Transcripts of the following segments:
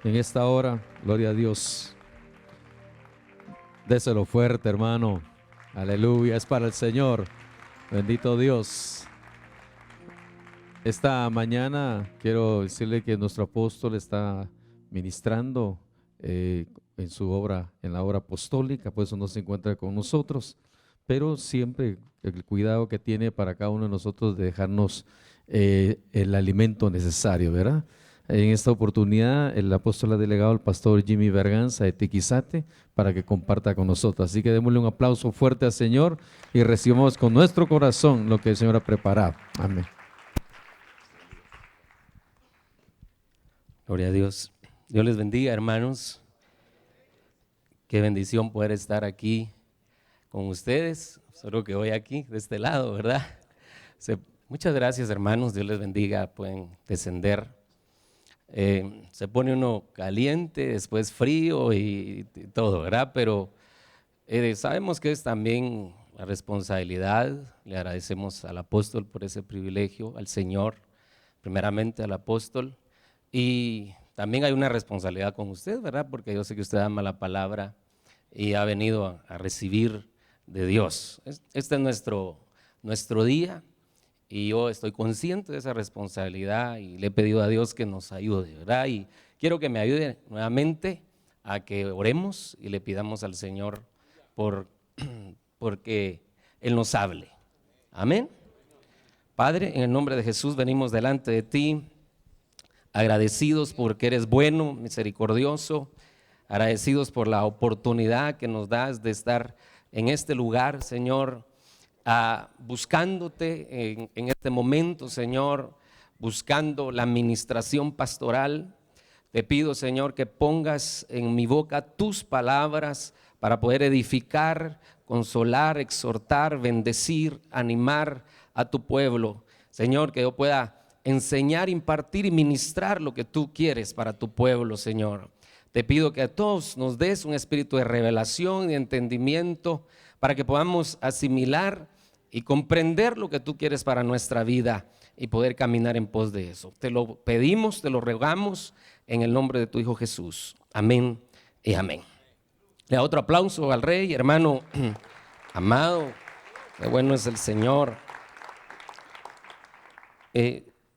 en esta hora. Gloria a Dios. Déselo fuerte, hermano. Aleluya, es para el Señor. Bendito Dios. Esta mañana quiero decirle que nuestro apóstol está ministrando en su obra, en la obra apostólica, por eso no se encuentra con nosotros, pero siempre el cuidado que tiene para cada uno de nosotros de dejarnos el alimento necesario, ¿verdad? En esta oportunidad el apóstol ha delegado al pastor Jimmy Berganza de Tiquizate para que comparta con nosotros. Así que démosle un aplauso fuerte al Señor y recibamos con nuestro corazón lo que el Señor ha preparado. Amén. Gloria a Dios. Dios les bendiga, hermanos. Qué bendición poder estar aquí con ustedes. Solo que hoy aquí, de este lado, ¿verdad? Muchas gracias, hermanos. Dios les bendiga. Pueden descender. Se pone uno caliente, después frío y todo, ¿verdad? Pero sabemos que es también la responsabilidad. Le agradecemos al apóstol por ese privilegio, al Señor, primeramente al apóstol. Y también hay una responsabilidad con usted, ¿verdad? Porque yo sé que usted ama la palabra y ha venido a recibir de Dios. Este es nuestro día y yo estoy consciente de esa responsabilidad y le he pedido a Dios que nos ayude, ¿verdad? Y quiero que me ayude nuevamente a que oremos y le pidamos al Señor porque Él nos hable. Amén. Padre, en el nombre de Jesús venimos delante de ti, agradecidos porque eres bueno, misericordioso, agradecidos por la oportunidad que nos das de estar en este lugar, Señor, buscándote en este momento, Señor, buscando la administración pastoral. Te pido, Señor, que pongas en mi boca tus palabras para poder edificar, consolar, exhortar, bendecir, animar a tu pueblo. Señor, que yo pueda enseñar, impartir y ministrar lo que tú quieres para tu pueblo, Señor. Te pido que a todos nos des un espíritu de revelación y entendimiento para que podamos asimilar y comprender lo que tú quieres para nuestra vida y poder caminar en pos de eso. Te lo pedimos, te lo rogamos en el nombre de tu Hijo Jesús. Amén y amén. Le da otro aplauso al Rey, hermano amado. Qué bueno es el Señor.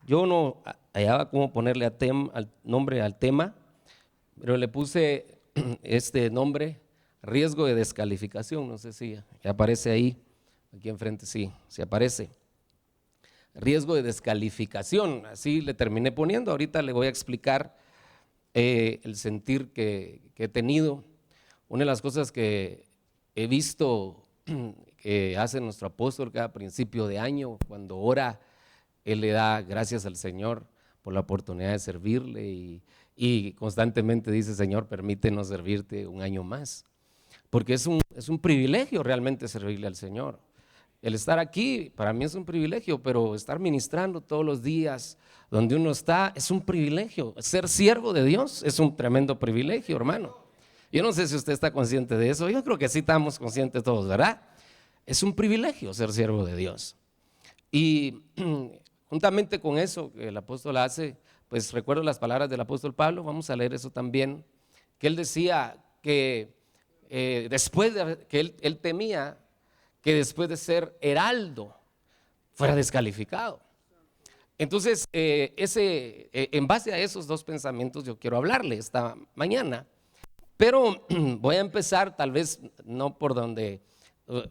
Yo no hallaba cómo ponerle al nombre al tema, pero le puse este nombre, riesgo de descalificación. No sé si aparece ahí, aquí enfrente sí aparece. Riesgo de descalificación, así le terminé poniendo. Ahorita le voy a explicar el sentir que he tenido. Una de las cosas que he visto que hace nuestro apóstol cada principio de año, cuando ora, él le da gracias al Señor por la oportunidad de servirle y constantemente dice: Señor, permítenos servirte un año más, porque es un privilegio realmente servirle al Señor. El estar aquí para mí es un privilegio, pero estar ministrando todos los días donde uno está es un privilegio. Ser siervo de Dios es un tremendo privilegio, hermano. Yo no sé si usted está consciente de eso. Yo creo que sí estamos conscientes todos, ¿verdad? Es un privilegio ser siervo de Dios. Y juntamente con eso que el apóstol hace, pues recuerdo las palabras del apóstol Pablo. Vamos a leer eso también, que él decía que después de que él temía que después de ser heraldo fuera descalificado. Entonces, en base a esos dos pensamientos yo quiero hablarle esta mañana, pero voy a empezar tal vez no por donde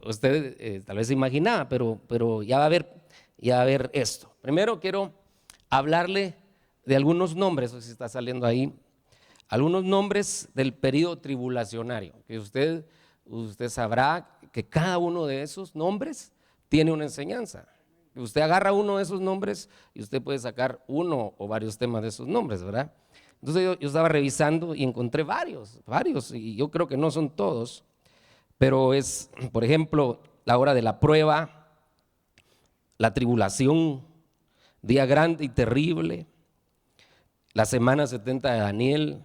usted tal vez se imaginaba, pero ya va a ver esto. Primero quiero hablarle de algunos nombres, no sé si está saliendo ahí, algunos nombres del período tribulacionario, que usted sabrá que cada uno de esos nombres tiene una enseñanza. Usted agarra uno de esos nombres y usted puede sacar uno o varios temas de esos nombres, ¿verdad? Entonces yo estaba revisando y encontré varios, y yo creo que no son todos, pero es, por ejemplo, la hora de la prueba, la tribulación, día grande y terrible, la semana 70 de Daniel,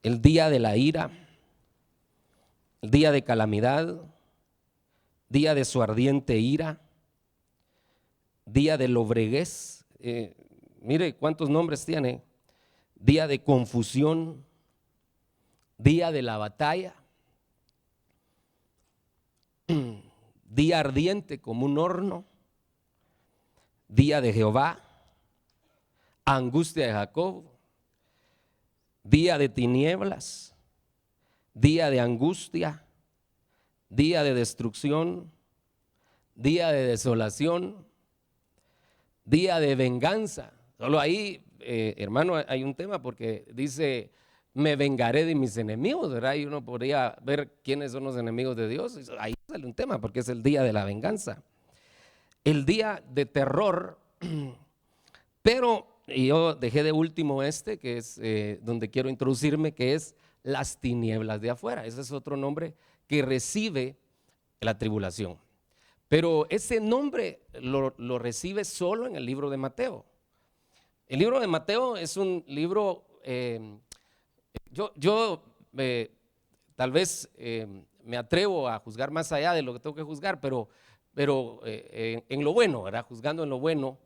el día de la ira, el día de calamidad, día de su ardiente ira, día de lobreguez. Mire cuántos nombres tiene: día de confusión, día de la batalla, día ardiente como un horno, día de Jehová, angustia de Jacob, día de tinieblas, día de angustia, día de destrucción, día de desolación, día de venganza. Solo ahí, hermano, hay un tema porque dice, me vengaré de mis enemigos, ¿verdad? Y uno podría ver quiénes son los enemigos de Dios. Ahí sale un tema porque es el día de la venganza, el día de terror. Pero yo dejé de último que es donde quiero introducirme, que es las tinieblas de afuera. Ese es otro nombre que recibe la tribulación. Pero ese nombre lo recibe solo en el libro de Mateo. El libro de Mateo es un libro, tal vez me atrevo a juzgar más allá de lo que tengo que juzgar, pero en lo bueno, ¿verdad? Juzgando en lo bueno,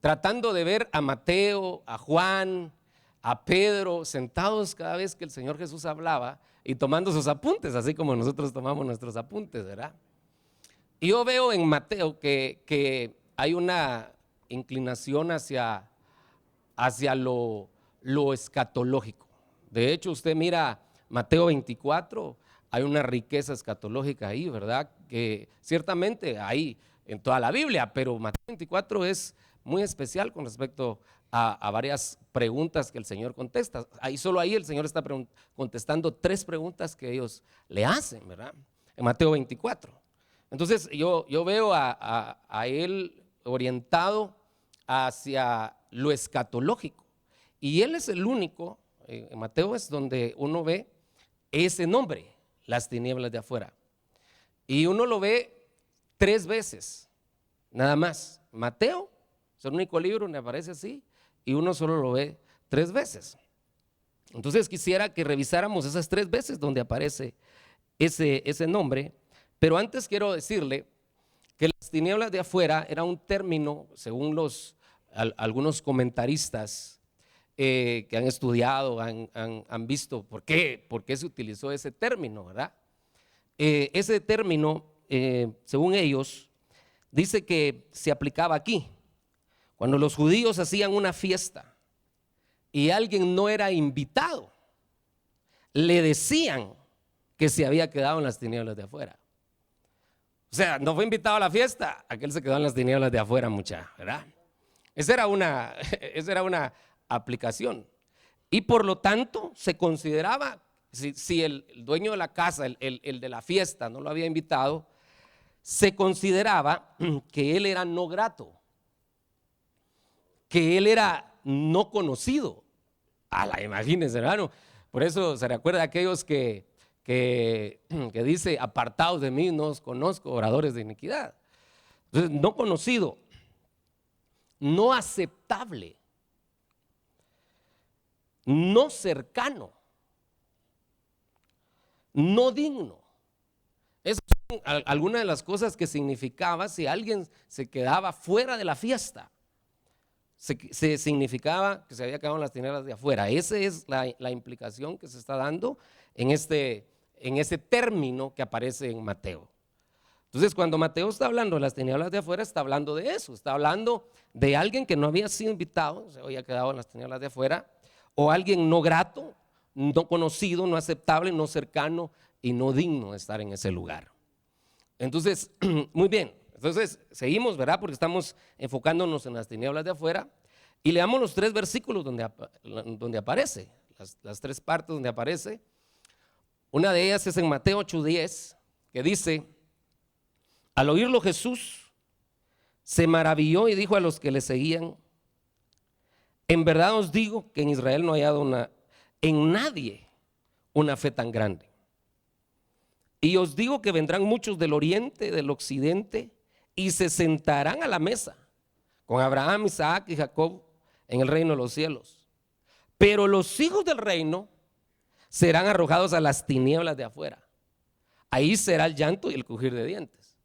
tratando de ver a Mateo, a Juan, a Pedro, sentados cada vez que el Señor Jesús hablaba y tomando sus apuntes, así como nosotros tomamos nuestros apuntes, ¿verdad? Y yo veo en Mateo que hay una inclinación hacia lo escatológico. De hecho, usted mira Mateo 24, hay una riqueza escatológica ahí, ¿verdad? Que ciertamente hay en toda la Biblia, pero Mateo 24 es muy especial con respecto a varias preguntas que el Señor contesta. Solo ahí el Señor está contestando 3 preguntas que ellos le hacen, ¿verdad? En Mateo 24. Entonces yo veo a él orientado hacia lo escatológico, y él es el único, en Mateo es donde uno ve ese nombre, las tinieblas de afuera, y uno lo ve 3 veces, nada más. Mateo es el único libro donde aparece así, y uno solo lo ve 3 veces. Entonces quisiera que revisáramos esas 3 veces donde aparece ese nombre. Pero antes quiero decirle que las tinieblas de afuera era un término, según algunos comentaristas que han estudiado, han visto por qué se utilizó ese término, ¿verdad? Ese término, según ellos, dice que se aplicaba aquí. Cuando los judíos hacían una fiesta y alguien no era invitado, le decían que se había quedado en las tinieblas de afuera. O sea, no fue invitado a la fiesta, aquel se quedó en las tinieblas de afuera, ¿verdad? Esa era una aplicación. Y por lo tanto se consideraba, si el dueño de la casa, el de la fiesta, no lo había invitado, se consideraba que él era no grato, que él era no conocido. Imagínense, hermano. Por eso se recuerda a aquellos que dice, apartados de mí, no os conozco, oradores de iniquidad. Entonces, no conocido, no aceptable, no cercano, no digno. Esas son algunas de las cosas que significaba si alguien se quedaba fuera de la fiesta. Se significaba que se había quedado en las tinieblas de afuera. Esa es la implicación que se está dando en ese término que aparece en Mateo. Entonces, cuando Mateo está hablando de las tinieblas de afuera, está hablando de eso, está hablando de alguien que no había sido invitado, se había quedado en las tinieblas de afuera, o alguien no grato, no conocido, no aceptable, no cercano y no digno de estar en ese lugar. Entonces, muy bien, entonces seguimos, ¿verdad? Porque estamos enfocándonos en las tinieblas de afuera, y leamos los 3 versículos donde aparece, las 3 partes donde aparece. Una de ellas es en Mateo 8:10, que dice: al oírlo Jesús se maravilló y dijo a los que le seguían: en verdad os digo que en Israel no ha hallado en nadie una fe tan grande. Y os digo que vendrán muchos del oriente, del occidente, y se sentarán a la mesa con Abraham, Isaac y Jacob en el reino de los cielos. Pero los hijos del reino serán arrojados a las tinieblas de afuera. Ahí será el llanto y el crujir de dientes.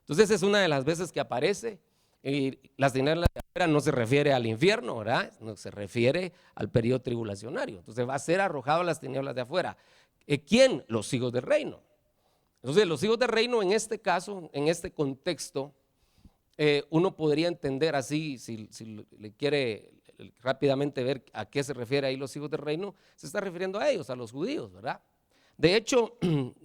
Entonces es una de las veces que aparece Y las tinieblas de afuera no se refiere al infierno, ¿verdad? No, se refiere al periodo tribulacionario. Entonces va a ser arrojado a las tinieblas de afuera. ¿Quién? Los hijos del reino. Entonces los hijos del reino en este caso, en este contexto, uno podría entender así, si le quiere rápidamente ver a qué se refiere ahí los hijos del reino, se está refiriendo a ellos, a los judíos, ¿verdad? De hecho, en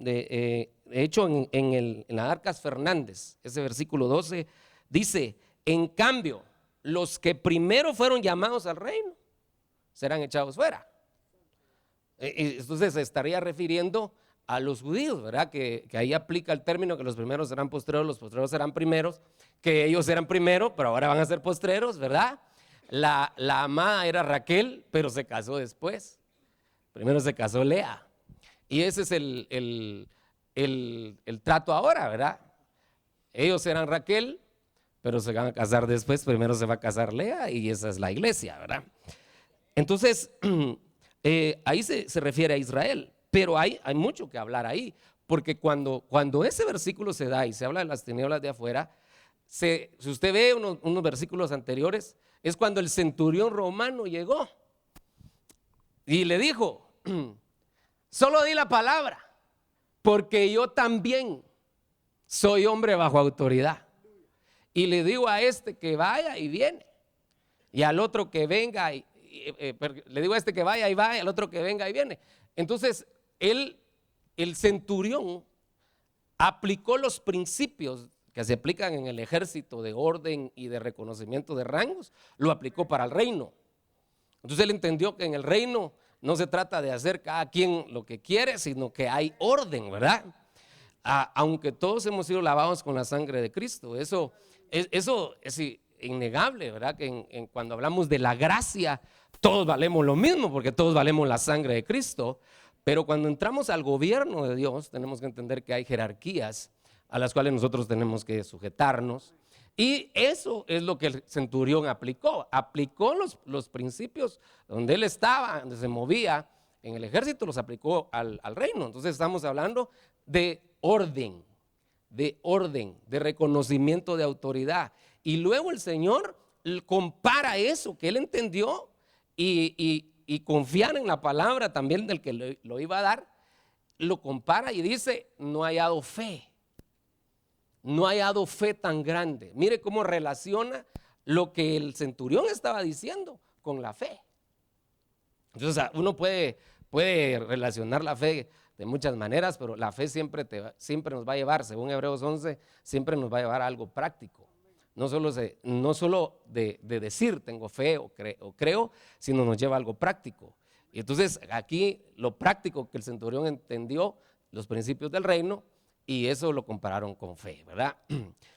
las Arcas Fernández, ese versículo 12 dice: en cambio, los que primero fueron llamados al reino serán echados fuera. Entonces se estaría refiriendo a los judíos, ¿verdad? Que ahí aplica el término que los primeros serán postreros, los postreros serán primeros, que ellos eran primero, pero ahora van a ser postreros, ¿verdad? La amada era Raquel, pero se casó después. Primero se casó Lea. Y ese es el trato ahora, ¿verdad? Ellos eran Raquel, pero se van a casar después. Primero se va a casar Lea y esa es la iglesia, ¿verdad? Entonces, ahí se refiere a Israel, pero hay mucho que hablar ahí, porque cuando ese versículo se da y se habla de las tinieblas de afuera, si usted ve unos versículos anteriores, es cuando el centurión romano llegó y le dijo: solo di la palabra, porque yo también soy hombre bajo autoridad. Y le digo a este que vaya y viene, y al otro que venga le digo a este que vaya y va, y al otro que venga y viene. Entonces el centurión aplicó los principios que se aplican en el ejército de orden y de reconocimiento de rangos, lo aplicó para el reino. Entonces él entendió que en el reino no se trata de hacer cada quien lo que quiere, sino que hay orden, ¿verdad? Aunque todos hemos sido lavados con la sangre de Cristo, eso es innegable, ¿verdad? Que cuando hablamos de la gracia, todos valemos lo mismo, porque todos valemos la sangre de Cristo. Pero cuando entramos al gobierno de Dios, tenemos que entender que hay jerarquías a las cuales nosotros tenemos que sujetarnos. Y eso es lo que el centurión aplicó los principios donde él estaba, donde se movía en el ejército, los aplicó al reino. Entonces estamos hablando de orden, de reconocimiento de autoridad. Y luego el Señor compara eso que él entendió y confiar en la palabra también del que lo iba a dar, lo compara y dice: no ha hallado fe. No ha hallado fe tan grande. Mire cómo relaciona lo que el centurión estaba diciendo con la fe. Entonces uno puede relacionar la fe de muchas maneras, pero la fe siempre nos va a llevar, según Hebreos 11, siempre nos va a llevar a algo práctico. No solo de decir tengo fe o creo, sino nos lleva a algo práctico. Y entonces aquí lo práctico que el centurión entendió, los principios del reino, y eso lo compararon con fe, ¿verdad?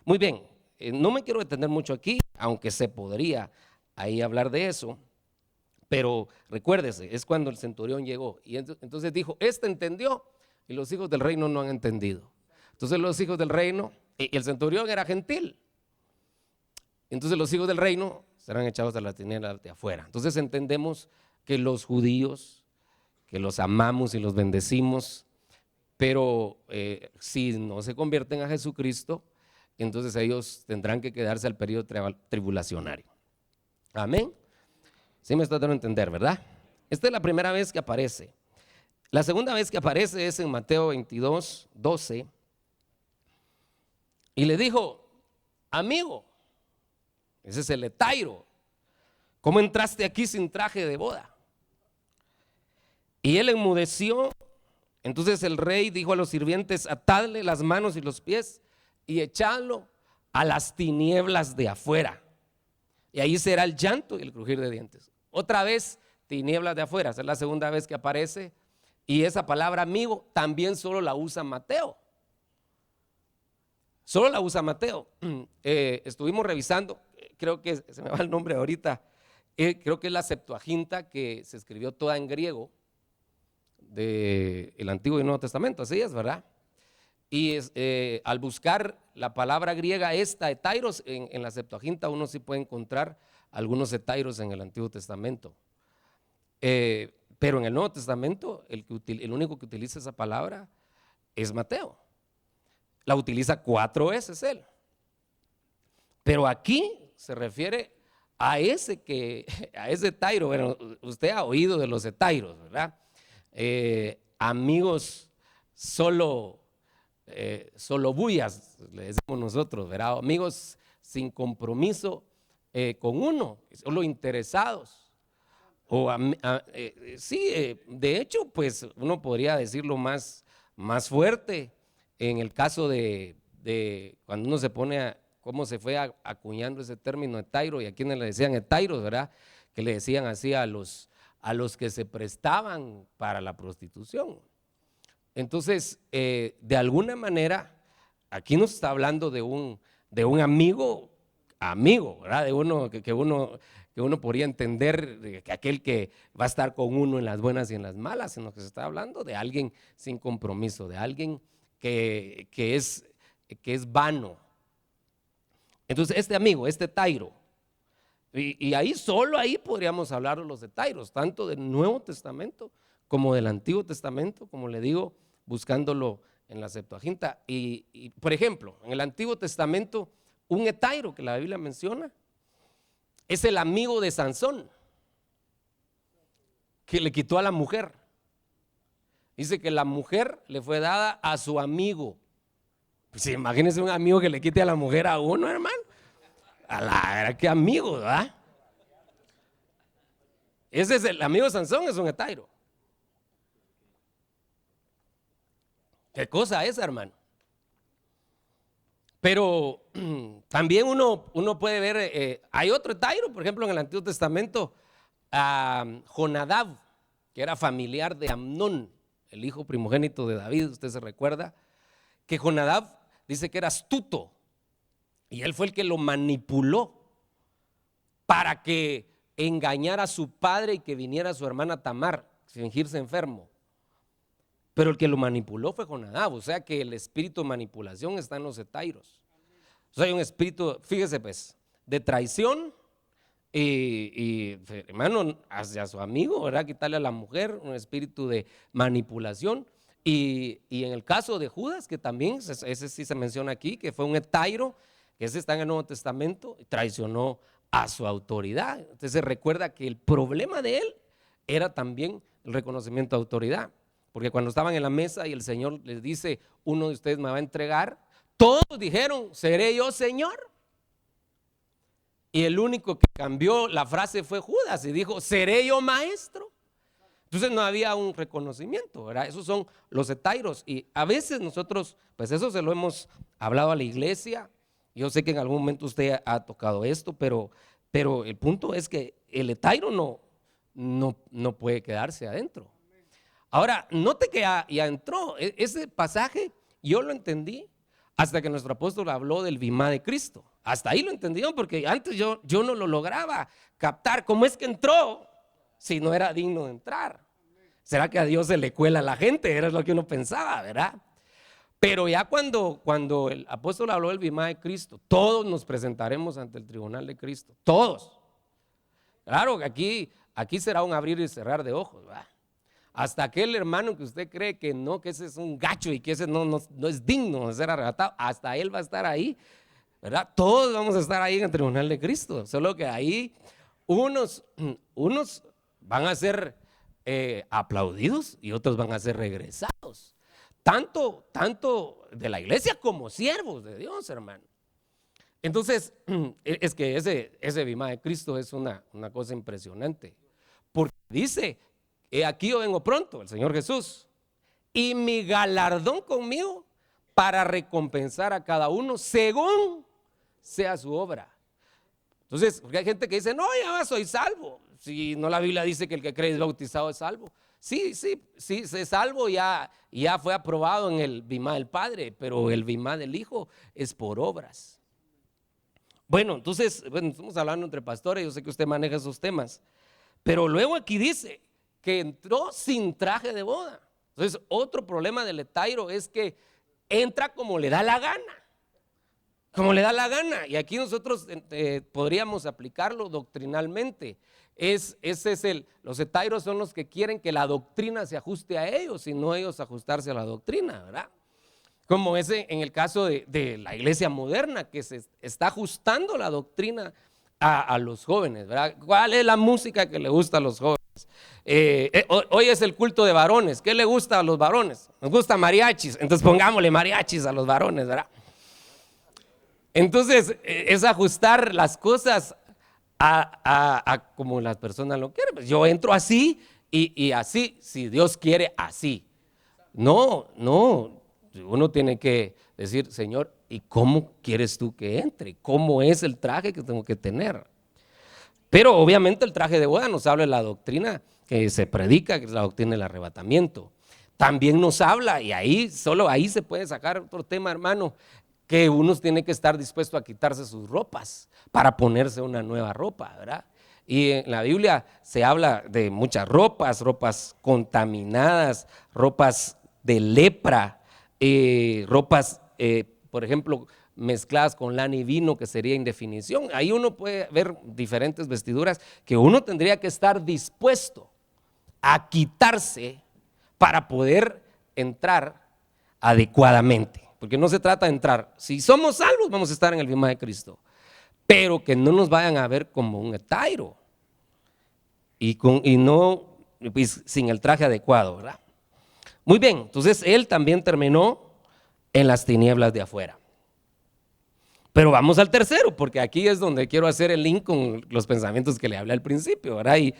Muy bien, no me quiero detener mucho aquí, aunque se podría ahí hablar de eso, pero recuérdese, es cuando el centurión llegó y entonces dijo: este entendió y los hijos del reino no han entendido. Entonces los hijos del reino, y el centurión era gentil, entonces los hijos del reino serán echados a las tinieblas de afuera. Entonces entendemos que los judíos, que los amamos y los bendecimos, pero si no se convierten a Jesucristo, entonces ellos tendrán que quedarse al periodo tribulacionario. Amén. Sí me está dando a entender, ¿verdad? Esta es la primera vez que aparece. La segunda vez que aparece es en Mateo 22, 12. Y le dijo: amigo, ese es el etairo, ¿cómo entraste aquí sin traje de boda? Y él enmudeció. Entonces el rey dijo a los sirvientes: atadle las manos y los pies y echadlo a las tinieblas de afuera. Y ahí será el llanto y el crujir de dientes. Otra vez, tinieblas de afuera. Esa es la segunda vez que aparece. Y esa palabra amigo también solo la usa Mateo. Solo la usa Mateo. Estuvimos revisando, creo que se me va el nombre ahorita, creo que es la Septuaginta, que se escribió toda en griego del Antiguo y Nuevo Testamento, así es, ¿verdad? Y al buscar la palabra griega esta, etairos, en la Septuaginta uno sí puede encontrar algunos etairos en el Antiguo Testamento. Pero en el Nuevo Testamento el único que utiliza esa palabra es Mateo. La utiliza 4 veces él. Pero aquí se refiere a ese etairo. Bueno, usted ha oído de los etairos, ¿verdad? Amigos solo bullas, le decimos nosotros, ¿verdad? Amigos sin compromiso con uno, solo interesados. Sí, de hecho, pues uno podría decirlo más fuerte en el caso de cuando uno se pone cómo se fue acuñando ese término etairo, y a quienes le decían etairos, ¿verdad? Que le decían así a los que se prestaban para la prostitución. Entonces, de alguna manera, aquí nos está hablando de un amigo, ¿verdad? De uno que uno podría entender, que aquel que va a estar con uno en las buenas y en las malas, sino que se está hablando de alguien sin compromiso, de alguien que es vano. Entonces, este amigo, este etairo, y solo ahí podríamos hablar de los etairos, tanto del Nuevo Testamento como del Antiguo Testamento, como le digo, buscándolo en la Septuaginta. Y por ejemplo, en el Antiguo Testamento, un etairo que la Biblia menciona es el amigo de Sansón, que le quitó a la mujer. Dice que la mujer le fue dada a su amigo. Pues imagínense un amigo que le quite a la mujer a uno, hermano. Qué amigo, ¿verdad? Ese es el amigo de Sansón, es un etairo. ¿Qué cosa es, hermano? Pero también uno puede ver, hay otro etairo, por ejemplo, en el Antiguo Testamento, Jonadab, que era familiar de Amnón, el hijo primogénito de David. Usted se recuerda que Jonadab dice que era astuto, y él fue el que lo manipuló para que engañara a su padre y que viniera su hermana Tamar, fingirse enfermo. Pero el que lo manipuló fue Jonadab, o sea que el espíritu de manipulación está en los etairos. O sea, hay un espíritu, fíjese pues, de traición y hermano, hacia su amigo, ¿verdad? Quitarle a la mujer, un espíritu de manipulación. Y en el caso de Judas, que también, ese sí se menciona aquí, que fue un etairo, que ese está en el Nuevo Testamento, traicionó a su autoridad. Entonces se recuerda que el problema de él era también el reconocimiento de autoridad. Porque cuando estaban en la mesa y el Señor les dice, uno de ustedes me va a entregar, todos dijeron, ¿seré yo, Señor? Y el único que cambió la frase fue Judas y dijo, ¿seré yo, maestro? Entonces no había un reconocimiento, ¿verdad? Esos son los etairos. Y a veces nosotros, pues eso se lo hemos hablado a la iglesia. Yo sé que en algún momento usted ha tocado esto, pero el punto es que el etairo no puede quedarse adentro. Ahora, note que ya entró. Ese pasaje yo lo entendí hasta que nuestro apóstol habló del bimá de Cristo. Hasta ahí lo entendió, porque antes yo no lo lograba captar. ¿Cómo es que entró si no era digno de entrar? ¿Será que a Dios se le cuela a la gente? Era lo que uno pensaba, ¿verdad? Pero ya cuando el apóstol habló del bimá de Cristo, todos nos presentaremos ante el tribunal de Cristo. Todos. Claro que aquí será un abrir y cerrar de ojos, ¿verdad? Hasta aquel hermano que usted cree que ese es un gacho y que ese no es digno de ser arrebatado, hasta él va a estar ahí, ¿verdad? Todos vamos a estar ahí en el tribunal de Cristo, solo que ahí unos van a ser aplaudidos y otros van a ser regresados, tanto de la iglesia como siervos de Dios, hermano. Entonces, es que ese bimá de Cristo es una cosa impresionante, porque dice, he aquí yo vengo pronto, el Señor Jesús, y mi galardón conmigo para recompensar a cada uno según sea su obra. Entonces, porque hay gente que dice, no, ya soy salvo. Si no, la Biblia dice que el que cree es bautizado es salvo. Sí, es salvo, ya fue aprobado en el bimá del Padre, pero el bimá del Hijo es por obras. Bueno, entonces, estamos hablando entre pastores, yo sé que usted maneja esos temas, pero luego aquí dice que entró sin traje de boda. Entonces, otro problema del etairo es que entra como le da la gana. Como le da la gana. Y aquí nosotros podríamos aplicarlo doctrinalmente. Los etairos son los que quieren que la doctrina se ajuste a ellos y no ellos ajustarse a la doctrina, ¿verdad? como ese en el caso de la iglesia moderna, que se está ajustando la doctrina a los jóvenes, ¿verdad? ¿Cuál es la música que le gusta a los jóvenes? Hoy es el culto de varones. ¿Qué le gusta a los varones? Nos gusta mariachis, entonces pongámosle mariachis a los varones, ¿verdad? Entonces es ajustar las cosas a como las personas lo quieren. Pues yo entro así y así, si Dios quiere, así. No, uno tiene que decir, Señor, ¿y cómo quieres tú que entre? ¿Cómo es el traje que tengo que tener? Pero obviamente el traje de boda nos habla de la doctrina que se predica, que es la doctrina del arrebatamiento. También nos habla, y ahí, solo ahí se puede sacar otro tema, hermano, que uno tiene que estar dispuesto a quitarse sus ropas para ponerse una nueva ropa, ¿verdad? Y en la Biblia se habla de muchas ropas contaminadas, ropas de lepra, ropas, por ejemplo, mezcladas con lana y vino, que sería indefinición. Ahí uno puede ver diferentes vestiduras que uno tendría que estar dispuesto a quitarse para poder entrar adecuadamente. Porque no se trata de entrar, si somos salvos vamos a estar en el bautismo de Cristo, pero que no nos vayan a ver como un etairo y no pues, sin el traje adecuado, ¿verdad? Muy bien, entonces él también terminó en las tinieblas de afuera. Pero vamos al tercero, porque aquí es donde quiero hacer el link con los pensamientos que le hablé al principio, ¿verdad? Y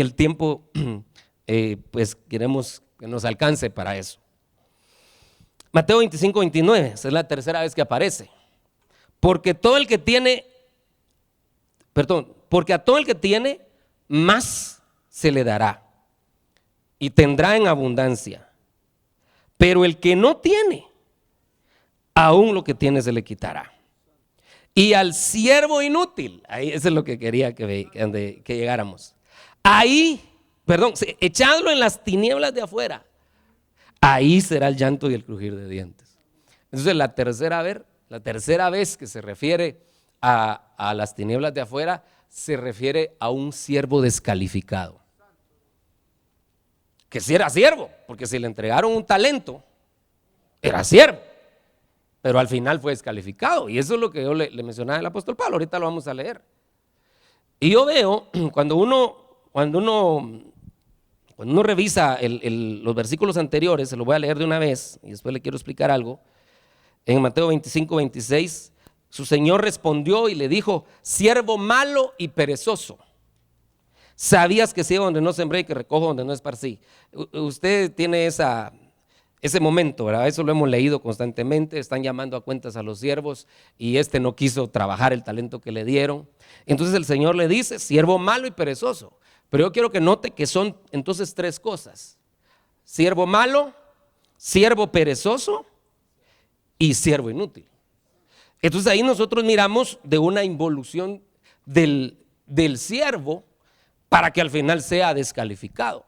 el tiempo, pues queremos que nos alcance para eso. Mateo 25, 29, esa es la tercera vez que aparece. Porque todo el que tiene, porque a todo el que tiene, más se le dará y tendrá en abundancia. Pero el que no tiene, aún lo que tiene se le quitará. Y al siervo inútil, ahí eso es lo que quería que llegáramos. Ahí, echadlo en las tinieblas de afuera. Ahí será el llanto y el crujir de dientes. Entonces la tercera vez que se refiere a las tinieblas de afuera, se refiere a un siervo descalificado. Que si era siervo, porque si le entregaron un talento, era siervo, pero al final fue descalificado. Y eso es lo que yo le mencionaba al apóstol Pablo, ahorita lo vamos a leer. Y yo veo, cuando uno revisa los versículos anteriores, se lo voy a leer de una vez y después le quiero explicar algo. En Mateo 25, 26, su Señor respondió y le dijo: siervo malo y perezoso, sabías que ciego donde no sembré y que recojo donde no esparcí. Usted tiene ese momento, ¿verdad? Eso lo hemos leído constantemente. Están llamando a cuentas a los siervos y no quiso trabajar el talento que le dieron. Entonces el Señor le dice: siervo malo y perezoso. Pero yo quiero que note que son entonces tres cosas: siervo malo, siervo perezoso y siervo inútil. Entonces ahí nosotros miramos de una involución del siervo para que al final sea descalificado.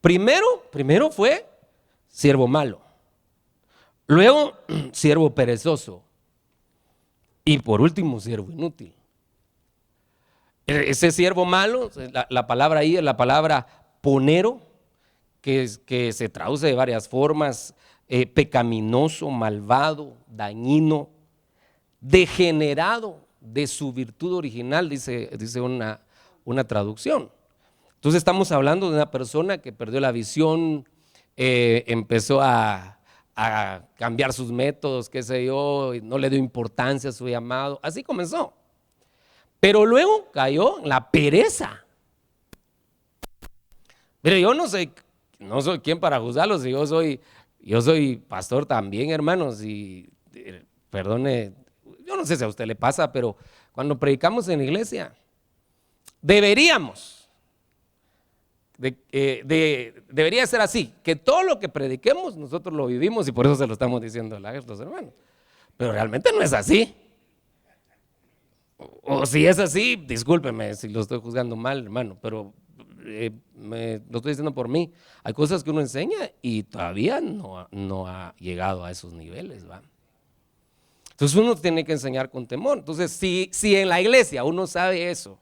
Primero fue siervo malo, luego siervo perezoso y por último siervo inútil. Ese siervo malo, la palabra ahí es la palabra ponero, que se traduce de varias formas: pecaminoso, malvado, dañino, degenerado de su virtud original, dice una traducción. Entonces estamos hablando de una persona que perdió la visión, empezó a cambiar sus métodos, qué sé yo, y no le dio importancia a su llamado, así comenzó. Pero luego cayó en la pereza. Mire, yo no soy quien para juzgarlos, y yo soy pastor también, hermanos, y perdone, yo no sé si a usted le pasa, pero cuando predicamos en la iglesia, debería ser así, que todo lo que prediquemos nosotros lo vivimos, y por eso se lo estamos diciendo a los hermanos. Pero realmente no es así. O si es así, discúlpeme si lo estoy juzgando mal, hermano, pero lo estoy diciendo por mí. Hay cosas que uno enseña y todavía no ha llegado a esos niveles, ¿va? Entonces uno tiene que enseñar con temor. Entonces si en la iglesia uno sabe eso,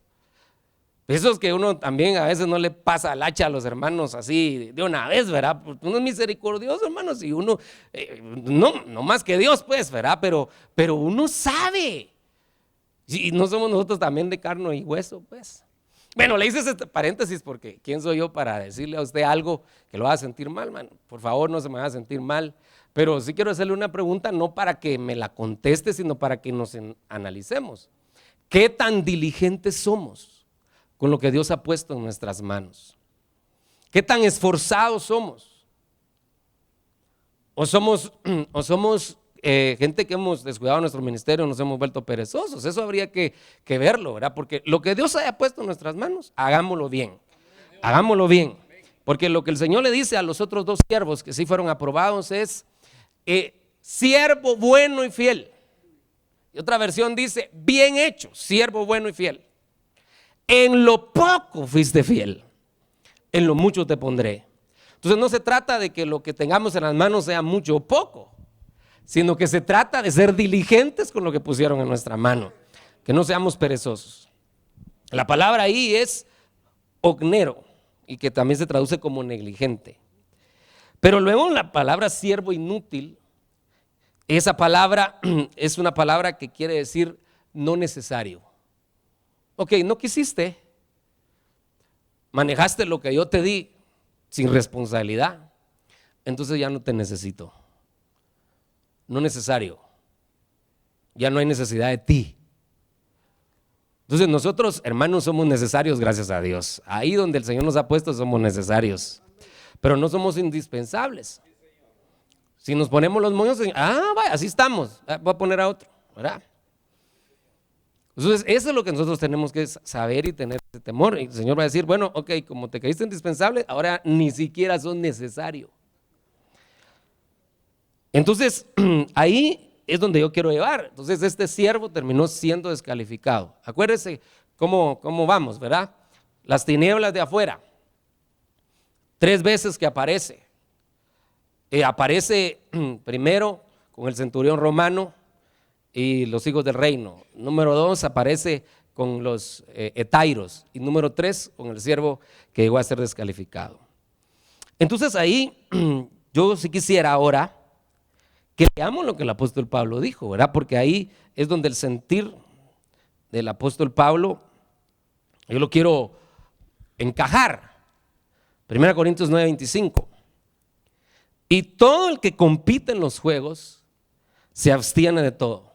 Eso es que uno también a veces no le pasa el hacha a los hermanos así de una vez, ¿verdad? Porque uno es misericordioso, hermanos, y uno, no más que Dios, pues, ¿verdad? Pero uno sabe. Y no somos nosotros también de carne y hueso, pues. Bueno, le hice este paréntesis porque ¿quién soy yo para decirle a usted algo que lo va a sentir mal, man? Por favor, no se me va a sentir mal. Pero sí quiero hacerle una pregunta, no para que me la conteste, sino para que nos analicemos. ¿Qué tan diligentes somos con lo que Dios ha puesto en nuestras manos? ¿Qué tan esforzados somos? ¿O somos gente que hemos descuidado nuestro ministerio, nos hemos vuelto perezosos? Eso habría que verlo, ¿verdad? Porque lo que Dios haya puesto en nuestras manos, hagámoslo bien. Hagámoslo bien. Porque lo que el Señor le dice a los otros dos siervos que sí fueron aprobados es, siervo bueno y fiel. Y otra versión dice, bien hecho, siervo bueno y fiel. En lo poco fuiste fiel, en lo mucho te pondré. Entonces no se trata de que lo que tengamos en las manos sea mucho o poco, sino que se trata de ser diligentes con lo que pusieron en nuestra mano, que no seamos perezosos. La palabra ahí es ognero, y que también se traduce como negligente. Pero luego la palabra siervo inútil, esa palabra es una palabra que quiere decir no necesario. Ok, no quisiste, manejaste lo que yo te di sin responsabilidad, entonces ya no te necesito. No necesario, ya no hay necesidad de ti. Entonces nosotros, hermanos, somos necesarios, gracias a Dios. Ahí donde el Señor nos ha puesto somos necesarios, pero no somos indispensables. Si nos ponemos los moños, vaya, así estamos, voy a poner a otro, ¿verdad? Entonces eso es lo que nosotros tenemos que saber y tener ese temor. Y el Señor va a decir, bueno, ok, como te creíste indispensable, ahora ni siquiera sos necesario. Entonces ahí es donde yo quiero llevar. Entonces este siervo terminó siendo descalificado. Acuérdense cómo vamos, ¿verdad? Las tinieblas de afuera, 3 veces que aparece. Aparece primero con el centurión romano y los hijos del reino. Número 2 aparece con los etairos. Y número 3 con el siervo que llegó a ser descalificado. Entonces ahí yo sí quisiera ahora que leamos lo que el apóstol Pablo dijo, ¿verdad? Porque ahí es donde el sentir del apóstol Pablo, yo lo quiero encajar. 1 Corintios 9:25. Y todo el que compite en los juegos se abstiene de todo.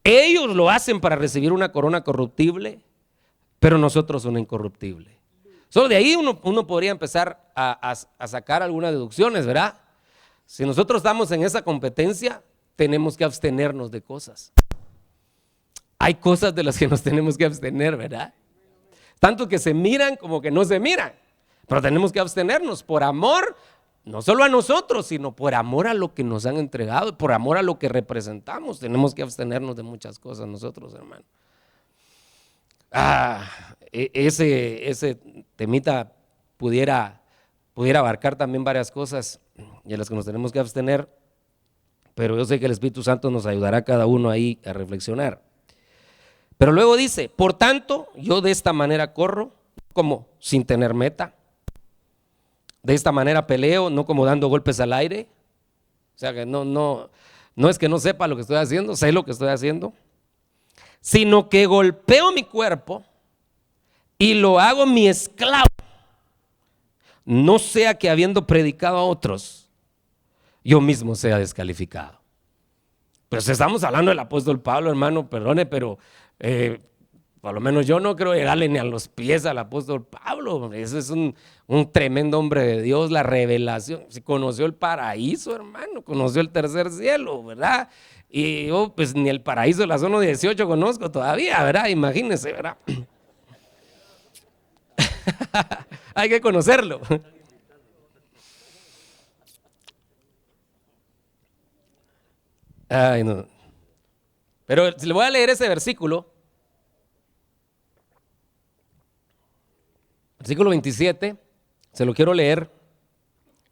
Ellos lo hacen para recibir una corona corruptible, pero nosotros una incorruptible. Solo de ahí uno podría empezar a sacar algunas deducciones, ¿verdad? Si nosotros estamos en esa competencia, tenemos que abstenernos de cosas. Hay cosas de las que nos tenemos que abstener, ¿verdad? Tanto que se miran como que no se miran, pero tenemos que abstenernos por amor, no solo a nosotros, sino por amor a lo que nos han entregado, por amor a lo que representamos. Tenemos que abstenernos de muchas cosas nosotros, hermano. Ese temita pudiera abarcar también varias cosas y a las que nos tenemos que abstener, pero yo sé que el Espíritu Santo nos ayudará a cada uno ahí a reflexionar. Pero luego dice, por tanto, yo de esta manera corro, como sin tener meta. De esta manera peleo, no como dando golpes al aire. O sea que no es que no sepa lo que estoy haciendo, sé lo que estoy haciendo, sino que golpeo mi cuerpo y lo hago mi esclavo. No sea que habiendo predicado a otros, yo mismo sea descalificado. Pues estamos hablando del apóstol Pablo, hermano, perdone, pero por lo menos yo no creo llegarle ni a los pies al apóstol Pablo. Ese es un tremendo hombre de Dios, la revelación. Si conoció el paraíso, hermano, conoció el tercer cielo, ¿verdad? Y yo pues ni el paraíso de la zona 18 conozco todavía, ¿verdad? Imagínense, ¿verdad? Hay que conocerlo. Ay, no. Pero le voy a leer ese versículo. Versículo 27, se lo quiero leer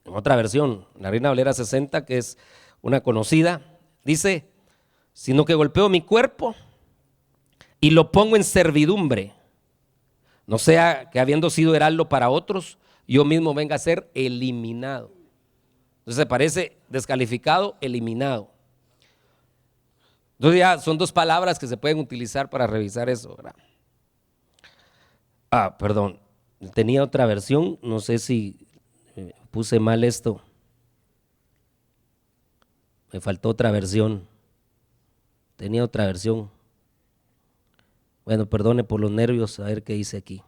en otra versión, la Reina Valera 60, que es una conocida. Dice, sino que golpeo mi cuerpo y lo pongo en servidumbre, no sea que habiendo sido heraldo para otros, yo mismo venga a ser eliminado. Entonces parece descalificado, eliminado. Entonces ya son dos palabras que se pueden utilizar para revisar eso, ¿verdad? Perdón, tenía otra versión, no sé si puse mal esto. Me faltó otra versión. Tenía otra versión. Bueno, perdone por los nervios, a ver qué dice aquí.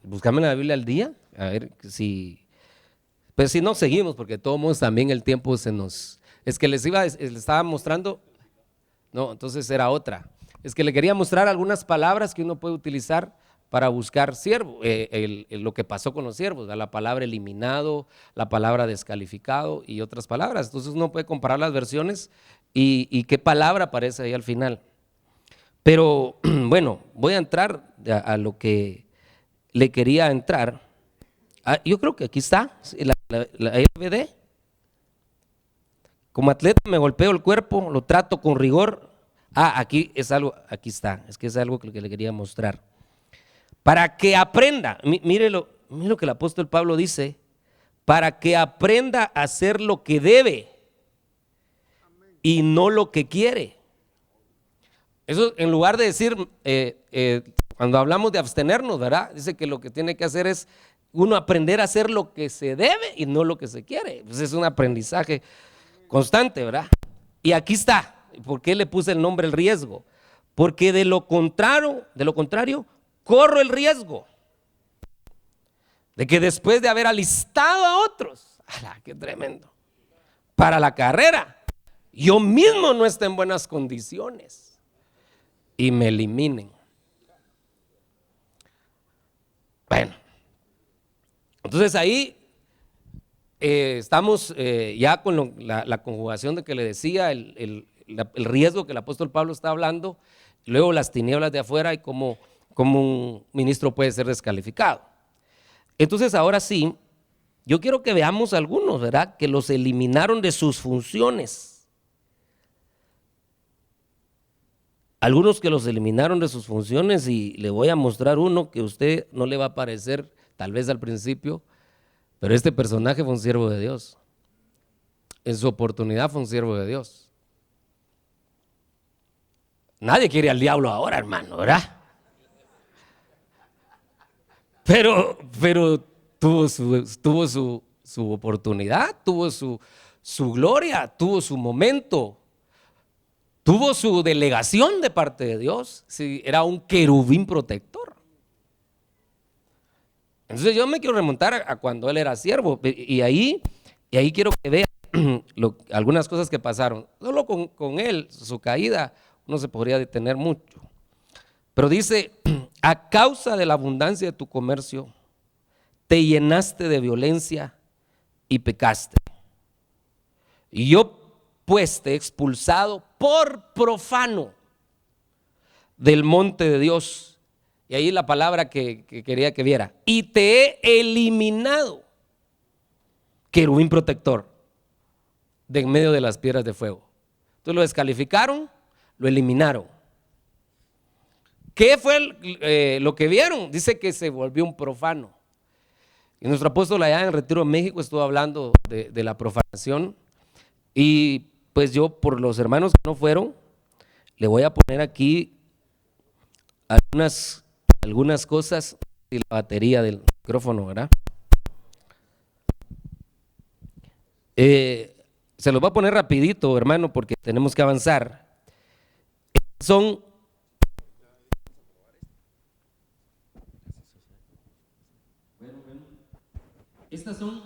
Búscame la Biblia al día, a ver si, pues si no seguimos, porque todos también el tiempo se nos, es que les estaba mostrando, no, entonces era otra, es que le quería mostrar algunas palabras que uno puede utilizar para buscar siervo, lo que pasó con los siervos, la palabra eliminado, la palabra descalificado y otras palabras. Entonces uno puede comparar las versiones y qué palabra aparece ahí al final. Pero bueno, voy a entrar a lo que le quería entrar. Yo creo que aquí está, la LVD. Como atleta me golpeo el cuerpo, lo trato con rigor. Aquí es algo, aquí está, es que es algo que le quería mostrar. Para que aprenda, mire lo que el apóstol Pablo dice, para que aprenda a hacer lo que debe y no lo que quiere. Eso en lugar de decir, cuando hablamos de abstenernos, ¿verdad? Dice que lo que tiene que hacer es uno aprender a hacer lo que se debe y no lo que se quiere. Pues es un aprendizaje constante, ¿verdad? Y aquí está, ¿por qué le puse el nombre el riesgo? Porque de lo contrario, corro el riesgo de que después de haber alistado a otros, ¡qué tremendo!, para la carrera, yo mismo no esté en buenas condiciones y me eliminen. Bueno, entonces ahí estamos ya con la conjugación de que le decía, el riesgo que el apóstol Pablo está hablando, luego las tinieblas de afuera y cómo un ministro puede ser descalificado. Entonces ahora sí, yo quiero que veamos algunos, ¿verdad?, que los eliminaron de sus funciones. Algunos que los eliminaron de sus funciones, y le voy a mostrar uno que a usted no le va a parecer tal vez al principio, pero este personaje fue un siervo de Dios. En su oportunidad fue un siervo de Dios. Nadie quiere al diablo ahora, hermano, ¿verdad? Pero tuvo su oportunidad, tuvo su gloria, tuvo su momento, tuvo su delegación de parte de Dios. Sí, era un querubín protector. Entonces yo me quiero remontar a cuando él era siervo, y ahí quiero que vean algunas cosas que pasaron. Solo con él, su caída, no se podría detener mucho. Pero dice, a causa de la abundancia de tu comercio, te llenaste de violencia y pecaste. Y yo pues te he expulsado por profano del monte de Dios. Y ahí la palabra que quería que viera. Y te he eliminado, querubín protector, de en medio de las piedras de fuego. Entonces lo descalificaron, lo eliminaron. ¿Qué fue lo que vieron? Dice que se volvió un profano. Y nuestro apóstol allá en Retiro de México estuvo hablando de la profanación. Y pues yo, por los hermanos que no fueron, le voy a poner aquí algunas cosas y la batería del micrófono, ¿verdad? Se los voy a poner rapidito, hermano, porque tenemos que avanzar. Estas son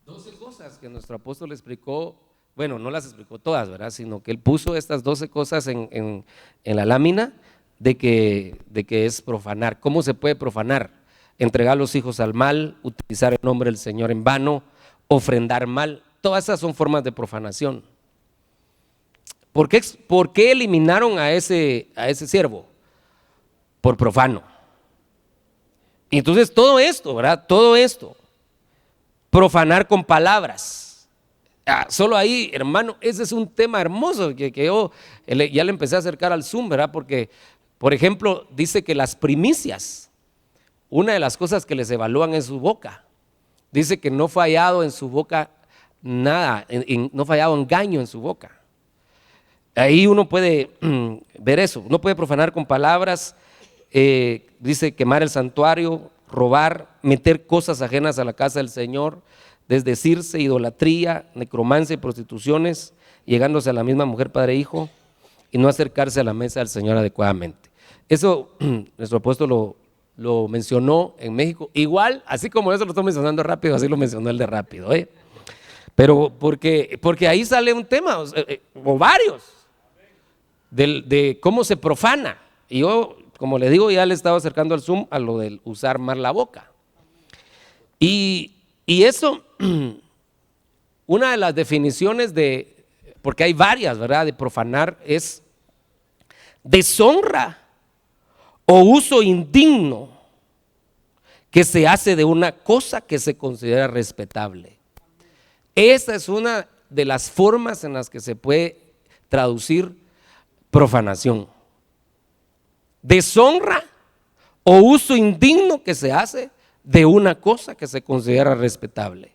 12 cosas que nuestro apóstol explicó. Bueno, no las explicó todas, ¿verdad?, sino que él puso estas 12 cosas en la lámina de que es profanar. ¿Cómo se puede profanar? Entregar los hijos al mal, utilizar el nombre del Señor en vano, ofrendar mal. Todas esas son formas de profanación. ¿Por qué eliminaron a ese siervo? Por profano. Y entonces todo esto, ¿verdad? Todo esto profanar con palabras. Solo ahí, hermano, ese es un tema hermoso que yo ya le empecé a acercar al Zoom, ¿verdad? Porque, por ejemplo, dice que las primicias, una de las cosas que les evalúan es su boca. Dice que no fue hallado en su boca nada, no fue hallado engaño en su boca. Ahí uno puede ver eso. Uno puede profanar con palabras, dice quemar el santuario, robar, meter cosas ajenas a la casa del Señor, desdecirse, idolatría, necromancia y prostituciones, llegándose a la misma mujer, padre e hijo, y no acercarse a la mesa del Señor adecuadamente. Eso nuestro apóstol lo mencionó en México, igual, así como eso lo estoy mencionando rápido, así lo mencionó el de rápido, pero porque ahí sale un tema, o varios, de cómo se profana. Y yo, como le digo, ya le estaba acercando al Zoom a lo del usar mal la boca. Y eso, una de las definiciones porque hay varias, ¿verdad?, de profanar, es deshonra o uso indigno que se hace de una cosa que se considera respetable. Esta es una de las formas en las que se puede traducir profanación. Deshonra o uso indigno que se hace de una cosa que se considera respetable.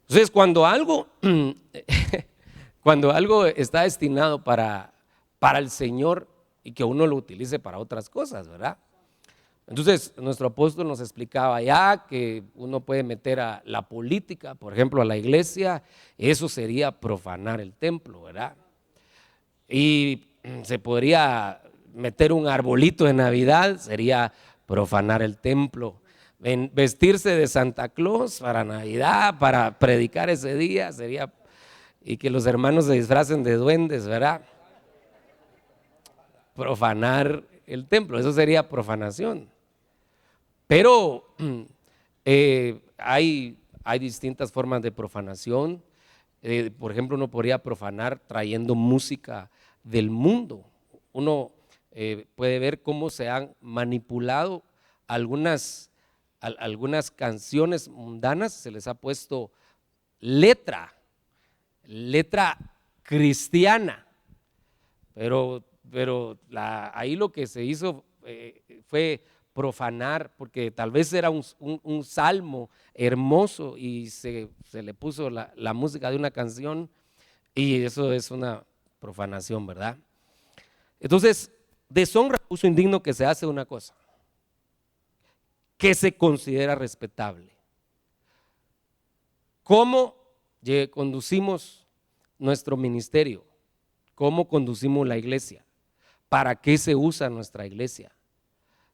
Entonces, cuando algo está destinado para el Señor y que uno lo utilice para otras cosas, ¿verdad? Entonces, nuestro apóstol nos explicaba ya que uno puede meter a la política, por ejemplo, a la iglesia, eso sería profanar el templo, ¿verdad? Y se podría meter un arbolito de Navidad, sería profanar el templo. Vestirse de Santa Claus para Navidad, para predicar ese día, sería, y que los hermanos se disfracen de duendes, ¿verdad? Profanar el templo, eso sería profanación. Pero hay distintas formas de profanación. Por ejemplo, uno podría profanar trayendo música del mundo. Uno puede ver cómo se han manipulado algunas canciones mundanas, se les ha puesto letra cristiana, pero ahí lo que se hizo fue profanar, porque tal vez era un salmo hermoso y se le puso la música de una canción, y eso es una profanación, ¿verdad? Entonces, deshonra, uso indigno que se hace de una cosa que se considera respetable. ¿Cómo conducimos nuestro ministerio? ¿Cómo conducimos la iglesia? ¿Para qué se usa nuestra iglesia?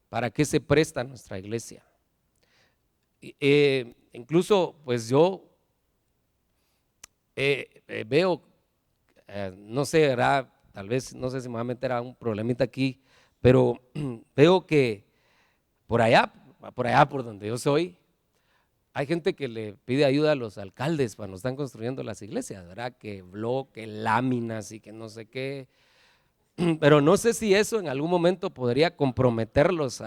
¿Para qué se presta nuestra iglesia? Incluso, pues yo veo, no sé, ¿verdad? Tal vez, no sé si me va a meter a un problemita aquí, pero veo que por allá por donde yo soy, hay gente que le pide ayuda a los alcaldes cuando están construyendo las iglesias, ¿verdad? Que bloque, láminas y que no sé qué. Pero no sé si eso en algún momento podría comprometerlos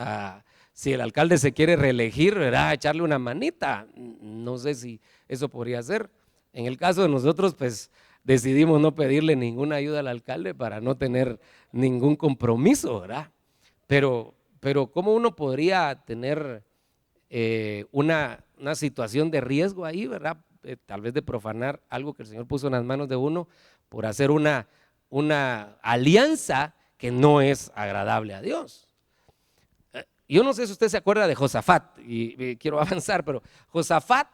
si el alcalde se quiere reelegir, ¿verdad? Echarle una manita. No sé si eso podría ser. En el caso de nosotros, pues decidimos no pedirle ninguna ayuda al alcalde para no tener ningún compromiso, ¿verdad? Pero ¿cómo uno podría tener una situación de riesgo ahí, ¿verdad? Tal vez de profanar algo que el Señor puso en las manos de uno por hacer una alianza que no es agradable a Dios. Yo no sé si usted se acuerda de Josafat, y quiero avanzar, pero Josafat,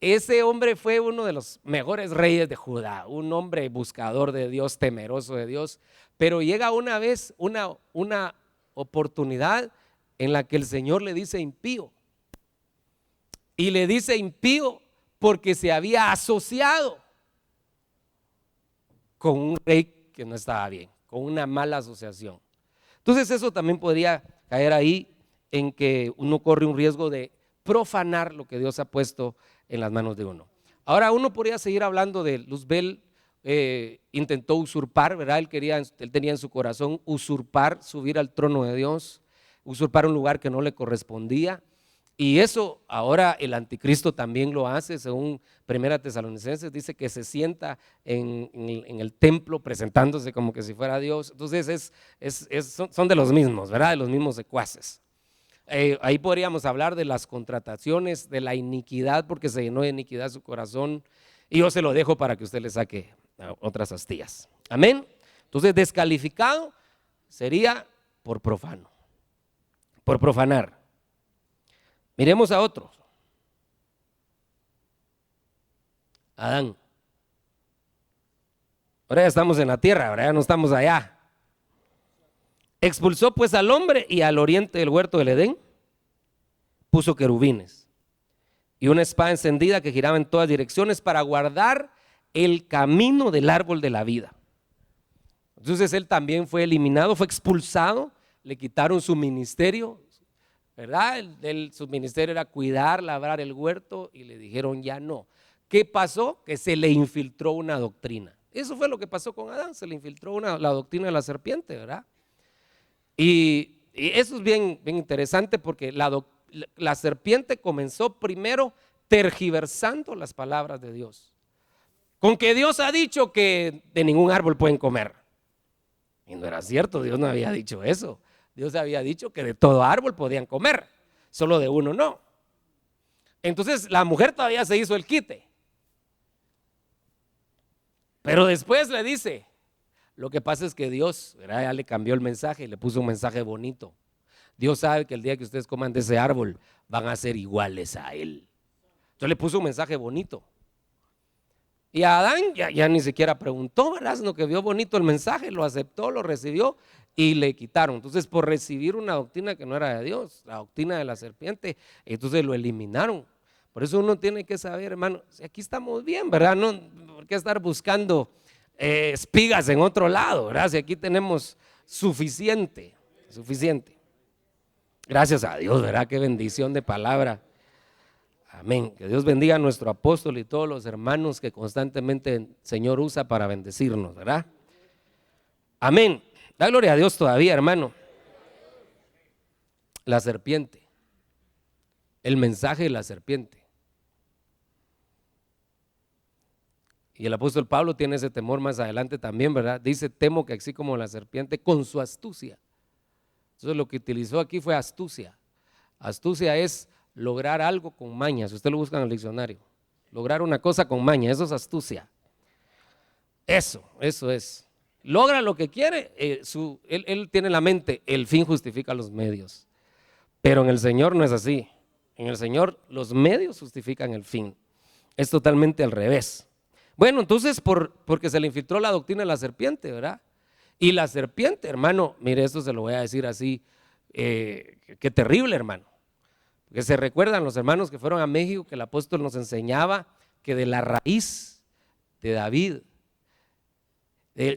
ese hombre fue uno de los mejores reyes de Judá, un hombre buscador de Dios, temeroso de Dios, pero llega una vez una oportunidad en la que el Señor le dice impío, y le dice impío porque se había asociado con un rey que no estaba bien, con una mala asociación. Entonces eso también podría caer ahí en que uno corre un riesgo de profanar lo que Dios ha puesto en las manos de uno. Ahora uno podría seguir hablando de Luzbel. Intentó usurpar, ¿verdad? Él tenía en su corazón usurpar, subir al trono de Dios, usurpar un lugar que no le correspondía, Y eso ahora el anticristo también lo hace, según Primera Tesalonicenses, dice que se sienta en el templo presentándose como que si fuera Dios. Entonces son de los mismos, ¿verdad? De los mismos secuaces. Ahí podríamos hablar de las contrataciones, de la iniquidad, porque se llenó de iniquidad su corazón. Y yo se lo dejo para que usted le saque otras astillas. Amén. Entonces, descalificado sería por profano, por profanar. Miremos a otro. Adán. Ahora ya estamos en la tierra, ahora ya no estamos allá. Expulsó pues al hombre y al oriente del huerto del Edén puso querubines y una espada encendida que giraba en todas direcciones para guardar el camino del árbol de la vida. Entonces él también fue eliminado, fue expulsado, le quitaron su ministerio, ¿verdad? Su ministerio era cuidar, labrar el huerto y le dijeron ya no. ¿Qué pasó? Que se le infiltró una doctrina. Eso fue lo que pasó con Adán, se le infiltró la doctrina de la serpiente, ¿verdad? Y eso es bien interesante porque la serpiente comenzó primero tergiversando las palabras de Dios. Con que Dios ha dicho que de ningún árbol pueden comer. Y no era cierto, Dios no había dicho eso. Dios había dicho que de todo árbol podían comer, solo de uno no. Entonces la mujer todavía se hizo el quite. Pero después le dice, lo que pasa es que Dios, ¿verdad? Ya le cambió el mensaje y le puso un mensaje bonito. Dios sabe que el día que ustedes coman de ese árbol van a ser iguales a Él. Entonces le puso un mensaje bonito. Y a Adán ya ni siquiera preguntó, ¿verdad? Sino que vio bonito el mensaje, lo aceptó, lo recibió y le quitaron. Entonces por recibir una doctrina que no era de Dios, la doctrina de la serpiente, entonces lo eliminaron. Por eso uno tiene que saber, hermano, si aquí estamos bien, ¿verdad? No, ¿por qué estar buscando espigas en otro lado, ¿verdad? Si aquí tenemos suficiente. Gracias a Dios, ¿verdad? Qué bendición de palabra. Amén. Que Dios bendiga a nuestro apóstol y todos los hermanos que constantemente el Señor usa para bendecirnos, ¿verdad? Amén. Da gloria a Dios todavía, hermano. La serpiente. El mensaje de la serpiente. Y el apóstol Pablo tiene ese temor más adelante también, ¿verdad? Dice, temo que así como la serpiente con su astucia. Entonces lo que utilizó aquí fue astucia. Astucia es lograr algo con maña, si usted lo busca en el diccionario. Lograr una cosa con maña, eso es astucia. Eso es. Logra lo que quiere, él tiene en la mente, el fin justifica los medios. Pero en el Señor no es así. En el Señor los medios justifican el fin. Es totalmente al revés. Bueno, entonces porque se le infiltró la doctrina de la serpiente, ¿verdad? Y la serpiente, hermano, mire, esto se lo voy a decir así, qué terrible, hermano. Porque se recuerdan los hermanos que fueron a México que el apóstol nos enseñaba que de la raíz de David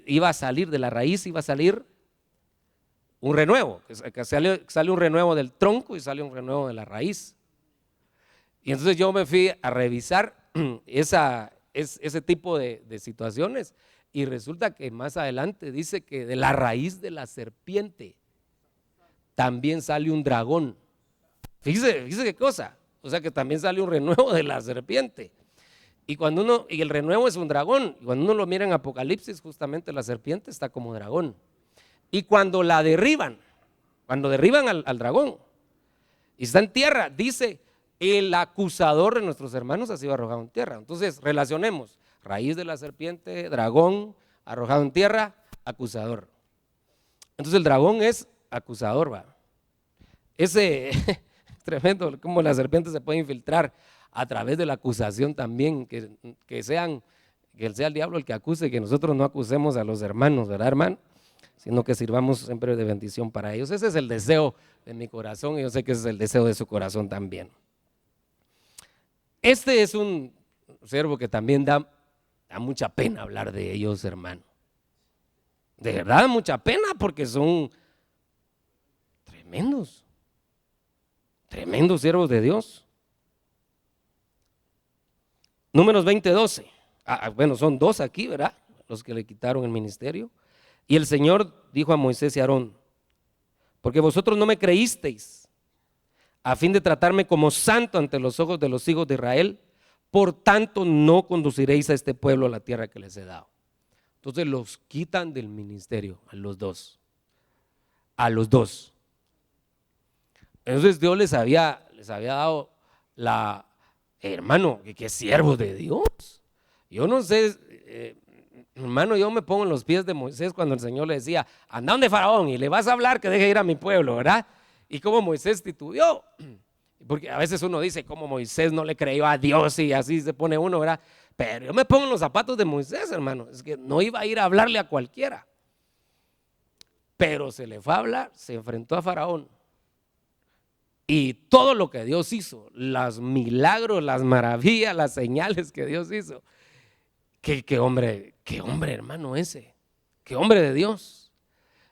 iba a salir un renuevo, que sale un renuevo del tronco y sale un renuevo de la raíz. Y entonces yo me fui a revisar ese tipo de situaciones y resulta que más adelante dice que de la raíz de la serpiente también sale un dragón. Fíjese qué cosa, o sea que también sale un renuevo de la serpiente. Y el renuevo es un dragón, y cuando uno lo mira en Apocalipsis, justamente la serpiente está como dragón. Y cuando derriban al dragón y está en tierra, dice, el acusador de nuestros hermanos ha sido arrojado en tierra. Entonces relacionemos, raíz de la serpiente, dragón, arrojado en tierra, acusador. Entonces el dragón es acusador, va. Ese tremendo cómo la serpiente se puede infiltrar a través de la acusación también, que sea el diablo el que acuse, que nosotros no acusemos a los hermanos, ¿verdad, hermano? Sino que sirvamos siempre de bendición para ellos. Ese es el deseo de mi corazón y yo sé que ese es el deseo de su corazón también. Este es un siervo que también da mucha pena hablar de ellos, hermano. De verdad, mucha pena porque son tremendos siervos de Dios. Números 20:12. Bueno, son dos aquí, ¿verdad? Los que le quitaron el ministerio. Y el Señor dijo a Moisés y a Aarón, porque vosotros no me creísteis a fin de tratarme como santo ante los ojos de los hijos de Israel. Por tanto, no conduciréis a este pueblo a la tierra que les he dado. Entonces los quitan del ministerio a los dos. A los dos. Entonces Dios les había dado hermano, que siervos de Dios. Yo no sé, hermano, yo me pongo en los pies de Moisés cuando el Señor le decía, anda donde Faraón y le vas a hablar que deje ir a mi pueblo, ¿verdad? Y cómo Moisés titubeó. Porque a veces uno dice cómo Moisés no le creyó a Dios y así se pone uno, ¿verdad? Pero yo me pongo en los zapatos de Moisés, hermano. Es que no iba a ir a hablarle a cualquiera. Pero se le fue a hablar, se enfrentó a Faraón. Y todo lo que Dios hizo, los milagros, las maravillas, las señales que Dios hizo. Qué hombre, hermano ese. Qué hombre de Dios.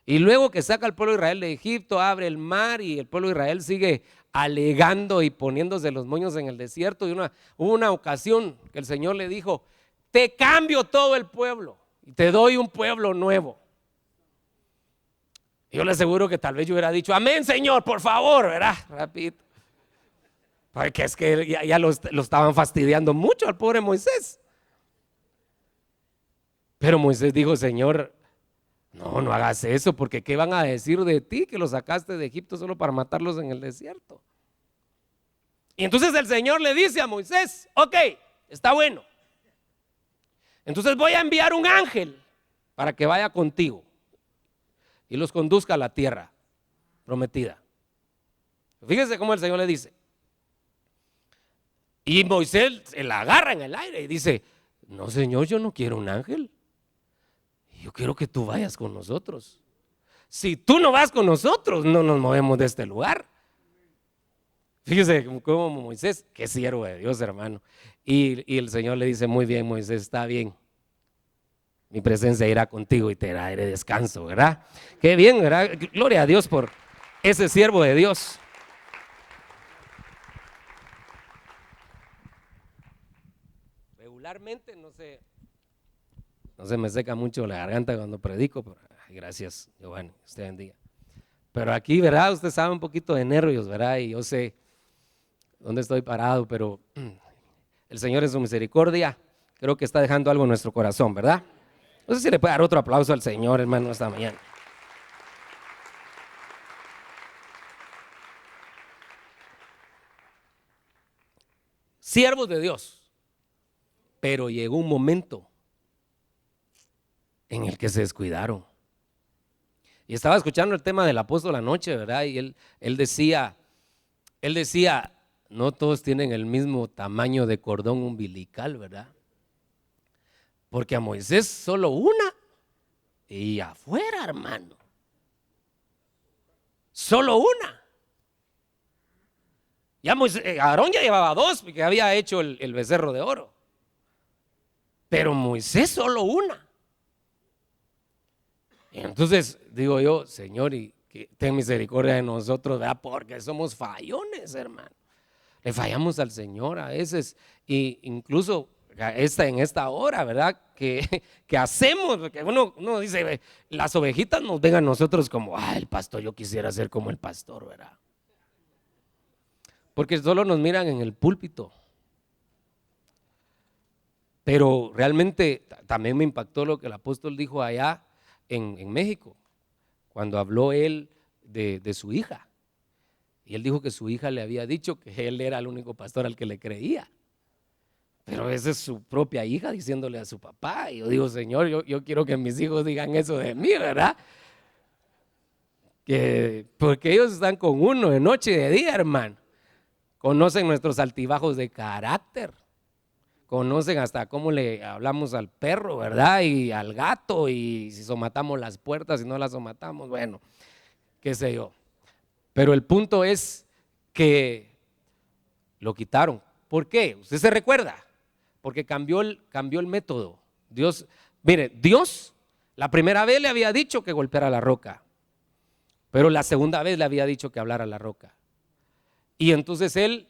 Y luego que saca al pueblo de Israel de Egipto, abre el mar y el pueblo de Israel sigue alegando y poniéndose los moños en el desierto. Y hubo una ocasión que el Señor le dijo, te cambio todo el pueblo y te doy un pueblo nuevo. Yo le aseguro que tal vez yo hubiera dicho, amén Señor, por favor, ¿verdad? Rapidito. Porque es que ya lo estaban fastidiando mucho al pobre Moisés. Pero Moisés dijo, Señor, no hagas eso, porque ¿qué van a decir de ti que los sacaste de Egipto solo para matarlos en el desierto? Y entonces el Señor le dice a Moisés, ok, está bueno. Entonces voy a enviar un ángel para que vaya contigo y los conduzca a la tierra prometida. Fíjese cómo el Señor le dice. Y Moisés se la agarra en el aire y dice, no Señor, yo no quiero un ángel. Yo quiero que tú vayas con nosotros. Si tú no vas con nosotros, no nos movemos de este lugar. Fíjese cómo Moisés, qué siervo de Dios, hermano. Y el Señor le dice, muy bien Moisés, está bien. Mi presencia irá contigo y te daré descanso, ¿verdad? Qué bien, ¿verdad? Gloria a Dios por ese siervo de Dios. Regularmente no se me seca mucho la garganta cuando predico, pero gracias, Giovanni, usted bendiga. Pero aquí, ¿verdad? Usted sabe un poquito de nervios, ¿verdad? Y yo sé dónde estoy parado, pero el Señor en su misericordia creo que está dejando algo en nuestro corazón, ¿verdad? No sé si le puede dar otro aplauso al Señor, hermano, esta mañana. Siervos de Dios, pero llegó un momento en el que se descuidaron. Y estaba escuchando el tema del apóstol anoche, ¿verdad? Y él decía, no todos tienen el mismo tamaño de cordón umbilical, ¿verdad? Porque a Moisés solo una y afuera, hermano. Solo una. Ya Aarón ya llevaba dos porque había hecho el becerro de oro. Pero Moisés solo una. Y entonces digo yo, Señor, y que ten misericordia de nosotros, ¿verdad? Porque somos fallones, hermano. Le fallamos al Señor a veces, e incluso en esta hora, ¿verdad? Que hacemos, porque uno dice, las ovejitas nos ven a nosotros como, el pastor, yo quisiera ser como el pastor, ¿verdad? Porque solo nos miran en el púlpito. Pero realmente también me impactó lo que el apóstol dijo allá en México, cuando habló él de su hija. Y él dijo que su hija le había dicho que él era el único pastor al que le creía. Pero esa es su propia hija diciéndole a su papá. Y yo digo, Señor, yo quiero que mis hijos digan eso de mí, ¿verdad? Porque ellos están con uno de noche y de día, hermano. Conocen nuestros altibajos de carácter. Conocen hasta cómo le hablamos al perro, ¿verdad? Y al gato, y si somatamos las puertas, si no las somatamos, bueno, qué sé yo. Pero el punto es que lo quitaron. ¿Por qué? ¿Usted se recuerda? Porque cambió el método. Dios, mire, Dios la primera vez le había dicho que golpeara la roca, pero la segunda vez le había dicho que hablara la roca. Y entonces él,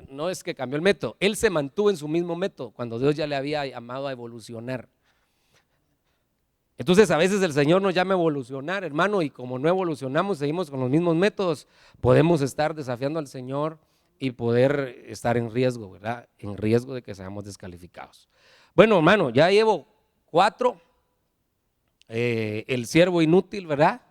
no es que cambió el método, él se mantuvo en su mismo método cuando Dios ya le había llamado a evolucionar. Entonces a veces el Señor nos llama a evolucionar, hermano, y como no evolucionamos, seguimos con los mismos métodos, podemos estar desafiando al Señor y poder estar en riesgo, ¿verdad? En riesgo de que seamos descalificados. Bueno, hermano, ya llevo 4, el siervo inútil, ¿verdad?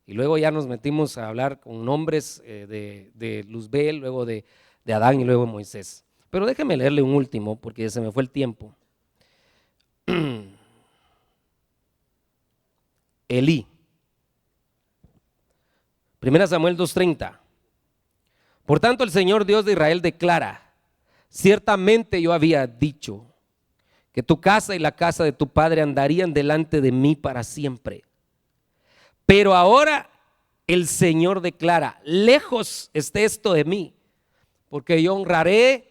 Y luego ya nos metimos a hablar con nombres de Luzbel, luego de Adán y luego de Moisés. Pero déjeme leerle un último porque se me fue el tiempo. Elí. 1 Samuel 2:30. Por tanto, el Señor Dios de Israel declara: ciertamente yo había dicho que tu casa y la casa de tu padre andarían delante de mí para siempre. Pero ahora el Señor declara: lejos esté esto de mí, porque yo honraré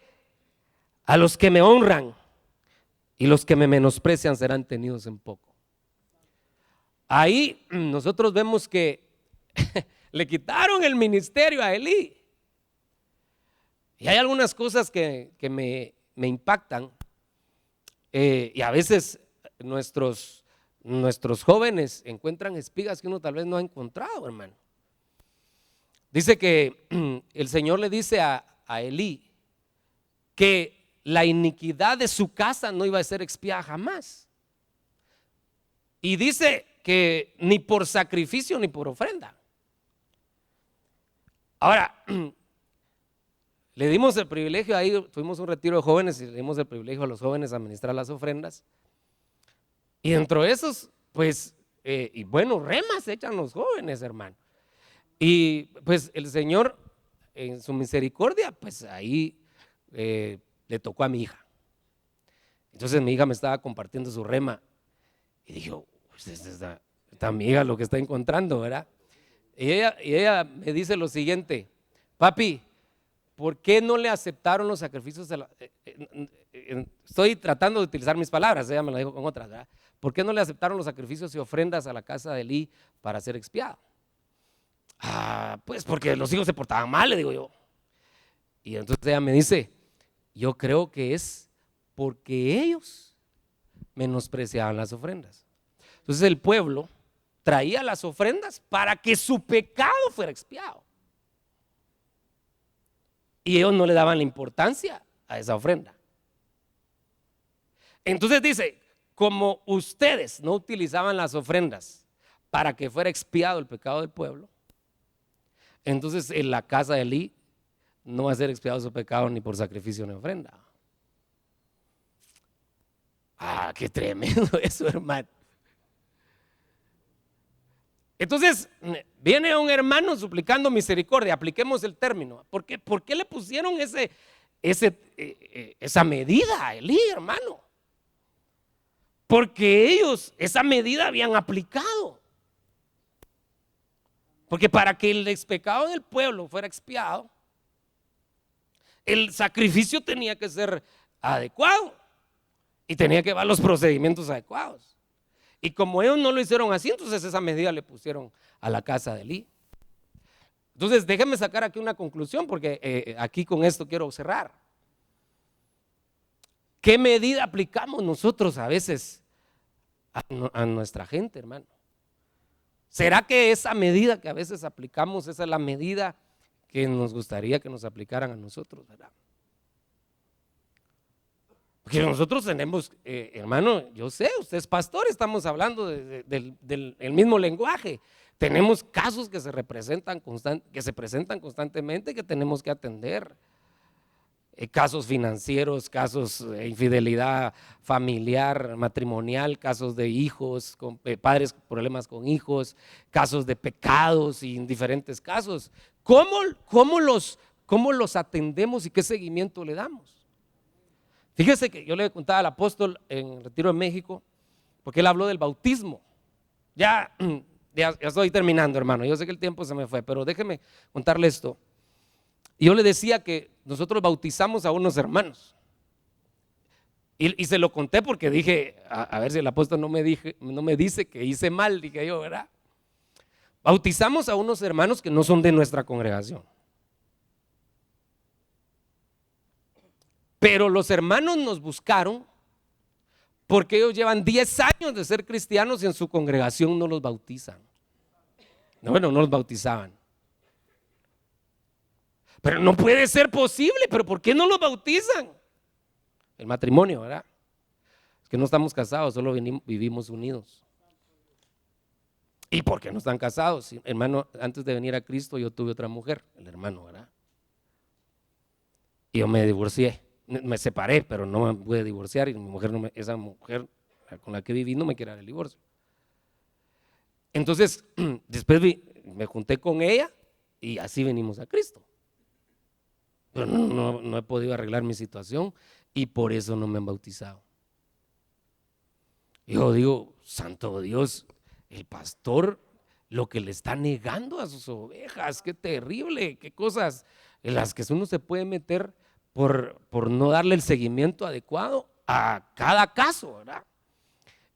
a los que me honran y los que me menosprecian serán tenidos en poco. Ahí nosotros vemos que le quitaron el ministerio a Elí. Y hay algunas cosas que me impactan, y a veces nuestros jóvenes encuentran espigas que uno tal vez no ha encontrado, hermano. Dice que el Señor le dice a Elí que la iniquidad de su casa no iba a ser expiada jamás. Y dice que ni por sacrificio ni por ofrenda. Ahora, le dimos el privilegio, ahí tuvimos un retiro de jóvenes y le dimos el privilegio a los jóvenes a administrar las ofrendas. Y dentro de esos, pues, y bueno, remas echan los jóvenes, hermano. Y pues el Señor, en su misericordia, pues ahí le tocó a mi hija. Entonces mi hija me estaba compartiendo su rema y dijo: pues esta mi hija lo que está encontrando, ¿verdad? Y ella me dice lo siguiente: papi, ¿por qué no le aceptaron los sacrificios de estoy tratando de utilizar mis palabras, ella me lo dijo con otras, ¿verdad? ¿Por qué no le aceptaron los sacrificios y ofrendas a la casa de Elí para ser expiado? Pues porque los hijos se portaban mal, le digo yo. Y entonces ella me dice: yo creo que es porque ellos menospreciaban las ofrendas. Entonces el pueblo traía las ofrendas para que su pecado fuera expiado. Y ellos no le daban la importancia a esa ofrenda. Entonces dice: como ustedes no utilizaban las ofrendas para que fuera expiado el pecado del pueblo, entonces en la casa de Elí no va a ser expiado su pecado ni por sacrificio ni ofrenda. Qué tremendo eso, hermano. Entonces viene un hermano suplicando misericordia. Apliquemos el término. ¿Por qué le pusieron esa medida a Elí, hermano? Porque ellos esa medida habían aplicado. Porque para que el pecado del pueblo fuera expiado, el sacrificio tenía que ser adecuado y tenía que llevar los procedimientos adecuados. Y como ellos no lo hicieron así, entonces esa medida le pusieron a la casa de Elí. Entonces déjenme sacar aquí una conclusión, porque aquí con esto quiero cerrar. ¿Qué medida aplicamos nosotros a veces a nuestra gente, hermano? ¿Será que esa medida que a veces aplicamos, esa es la medida que nos gustaría que nos aplicaran a nosotros, verdad? Porque nosotros tenemos, hermano, yo sé, usted es pastor, estamos hablando del mismo lenguaje. Tenemos casos que se presentan constantemente que tenemos que atender. Casos financieros, casos de infidelidad familiar, matrimonial, casos de hijos, padres con problemas con hijos, casos de pecados y en diferentes casos. ¿Cómo los atendemos y qué seguimiento le damos? Fíjese que yo le contaba al apóstol en el retiro en México, porque él habló del bautismo. Ya estoy terminando, hermano, yo sé que el tiempo se me fue, pero déjeme contarle esto. Y yo le decía que nosotros bautizamos a unos hermanos. Y se lo conté porque dije, a ver si el apóstol no me dice que hice mal, dije yo, ¿verdad? Bautizamos a unos hermanos que no son de nuestra congregación. Pero los hermanos nos buscaron Porque ellos llevan 10 años de ser cristianos y en su congregación no los bautizan. Bueno, no los bautizaban. Pero no puede ser posible, pero ¿por qué no los bautizan? El matrimonio, ¿verdad? Es que no estamos casados, solo vivimos unidos. ¿Y por qué no están casados? Sí, hermano, antes de venir a Cristo yo tuve otra mujer, el hermano, ¿verdad? Y yo me divorcié, me separé, pero no me pude divorciar y mi mujer esa mujer con la que viví no me quiere dar el divorcio. Entonces, después me junté con ella y así venimos a Cristo. Pero no he podido arreglar mi situación y por eso no me han bautizado. Yo digo, santo Dios, el pastor lo que le está negando a sus ovejas, qué terrible, qué cosas en las que uno se puede meter por no darle el seguimiento adecuado a cada caso, ¿verdad?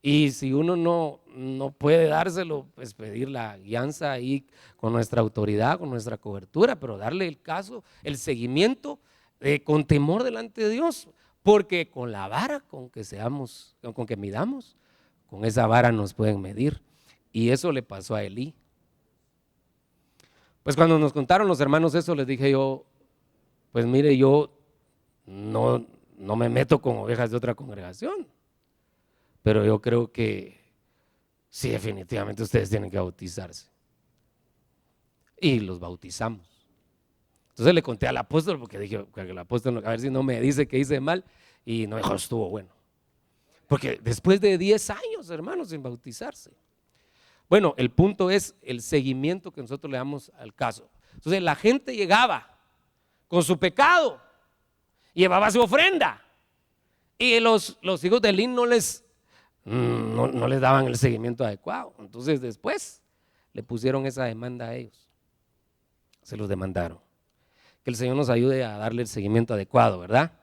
Y si uno no puede dárselo, pues pedir la guianza ahí con nuestra autoridad, con nuestra cobertura, pero darle el caso, el seguimiento con temor delante de Dios, porque con la vara con que midamos, con esa vara nos pueden medir. Y eso le pasó a Elí. Pues cuando nos contaron los hermanos eso, les dije yo, pues mire, yo no me meto con ovejas de otra congregación, pero yo creo que sí, definitivamente ustedes tienen que bautizarse. Y los bautizamos. Entonces le conté al apóstol, porque dije que el apóstol, a ver si no me dice que hice mal, y no dijo, estuvo bueno. Porque después de 10 años, hermanos, sin bautizarse. Bueno, el punto es el seguimiento que nosotros le damos al caso. Entonces la gente llegaba con su pecado, llevaba su ofrenda, y los hijos de Elí no les daban el seguimiento adecuado. Entonces después le pusieron esa demanda a ellos, se los demandaron. Que el Señor nos ayude a darle el seguimiento adecuado, ¿verdad?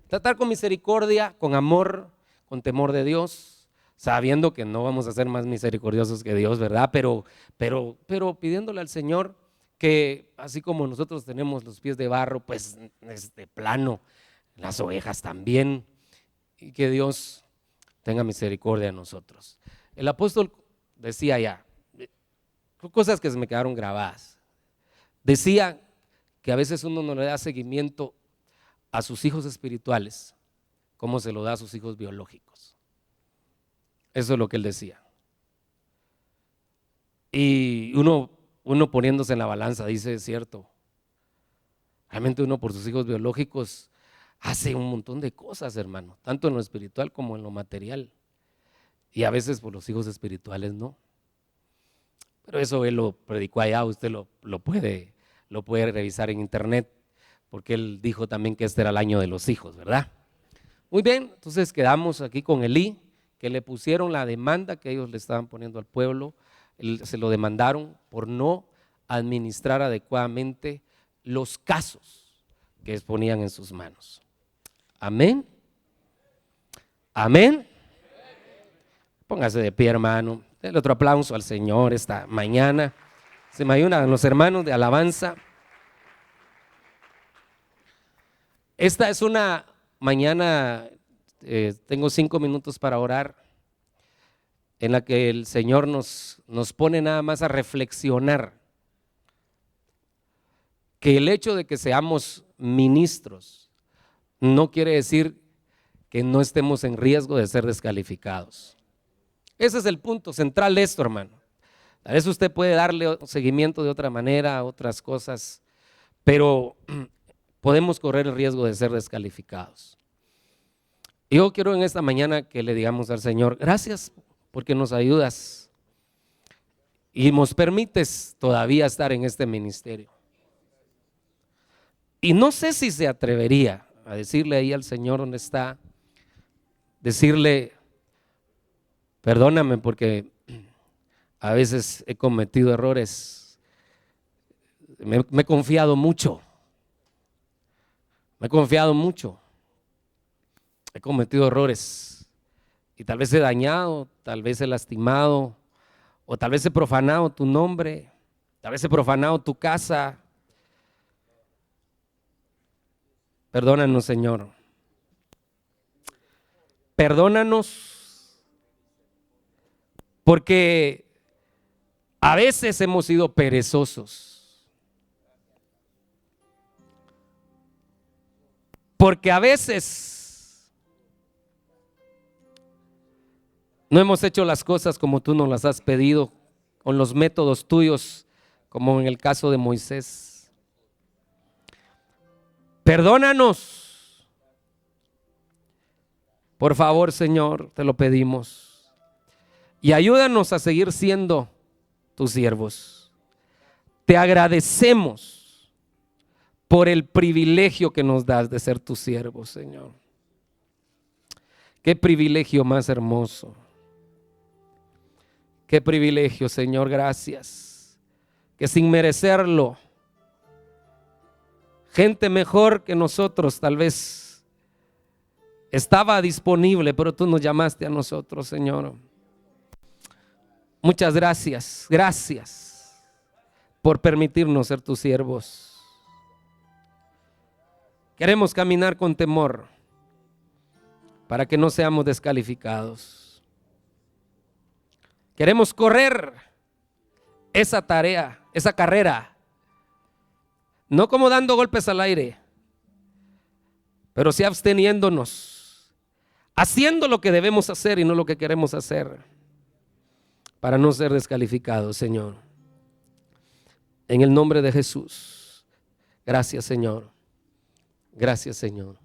Tratar con misericordia, con amor, con temor de Dios, sabiendo que no vamos a ser más misericordiosos que Dios, ¿verdad? Pero pidiéndole al Señor que así como nosotros tenemos los pies de barro, pues de plano, las ovejas también, y que Dios tenga misericordia de nosotros. El apóstol decía ya, cosas que se me quedaron grabadas. Decía que a veces uno no le da seguimiento a sus hijos espirituales como se lo da a sus hijos biológicos. Eso es lo que él decía. Y uno poniéndose en la balanza dice, es cierto, realmente uno por sus hijos biológicos hace un montón de cosas, hermano, tanto en lo espiritual como en lo material. Y a veces por los hijos espirituales no. Pero eso él lo predicó allá, usted lo puede revisar en internet, porque él dijo también que este era el año de los hijos, ¿verdad? Muy bien, entonces quedamos aquí con Elí, que le pusieron la demanda que ellos le estaban poniendo al pueblo, se lo demandaron por no administrar adecuadamente los casos que exponían en sus manos. Amén. Amén. Póngase de pie, hermano. Denle otro aplauso al Señor esta mañana. Se me ayudan los hermanos de alabanza. Esta es una mañana, tengo 5 minutos para orar, en la que el Señor nos pone nada más a reflexionar que el hecho de que seamos ministros no quiere decir que no estemos en riesgo de ser descalificados. Ese es el punto central de esto, hermano. A veces usted puede darle seguimiento de otra manera a otras cosas, pero podemos correr el riesgo de ser descalificados. Yo quiero en esta mañana que le digamos al Señor, gracias porque nos ayudas y nos permites todavía estar en este ministerio. Y no sé si se atrevería a decirle ahí al Señor donde está, decirle, perdóname porque a veces he cometido errores, me he confiado mucho, he cometido errores y tal vez he dañado, tal vez he lastimado, o tal vez he profanado tu nombre, tal vez he profanado tu casa. Perdónanos, Señor. Perdónanos Porque a veces hemos sido perezosos. Porque a veces no hemos hecho las cosas como tú nos las has pedido, con los métodos tuyos, como en el caso de Moisés. Perdónanos. Por favor, Señor, te lo pedimos. Y ayúdanos a seguir siendo tus siervos. Te agradecemos por el privilegio que nos das de ser tus siervos, Señor. Qué privilegio más hermoso. Qué privilegio, Señor, gracias. Que sin merecerlo, gente mejor que nosotros tal vez estaba disponible, pero tú nos llamaste a nosotros, Señor. Muchas gracias, gracias por permitirnos ser tus siervos. Queremos caminar con temor para que no seamos descalificados. Queremos correr esa tarea, esa carrera, no como dando golpes al aire, pero sí absteniéndonos, haciendo lo que debemos hacer y no lo que queremos hacer, para no ser descalificados, Señor. En el nombre de Jesús. Gracias, Señor. Gracias, Señor.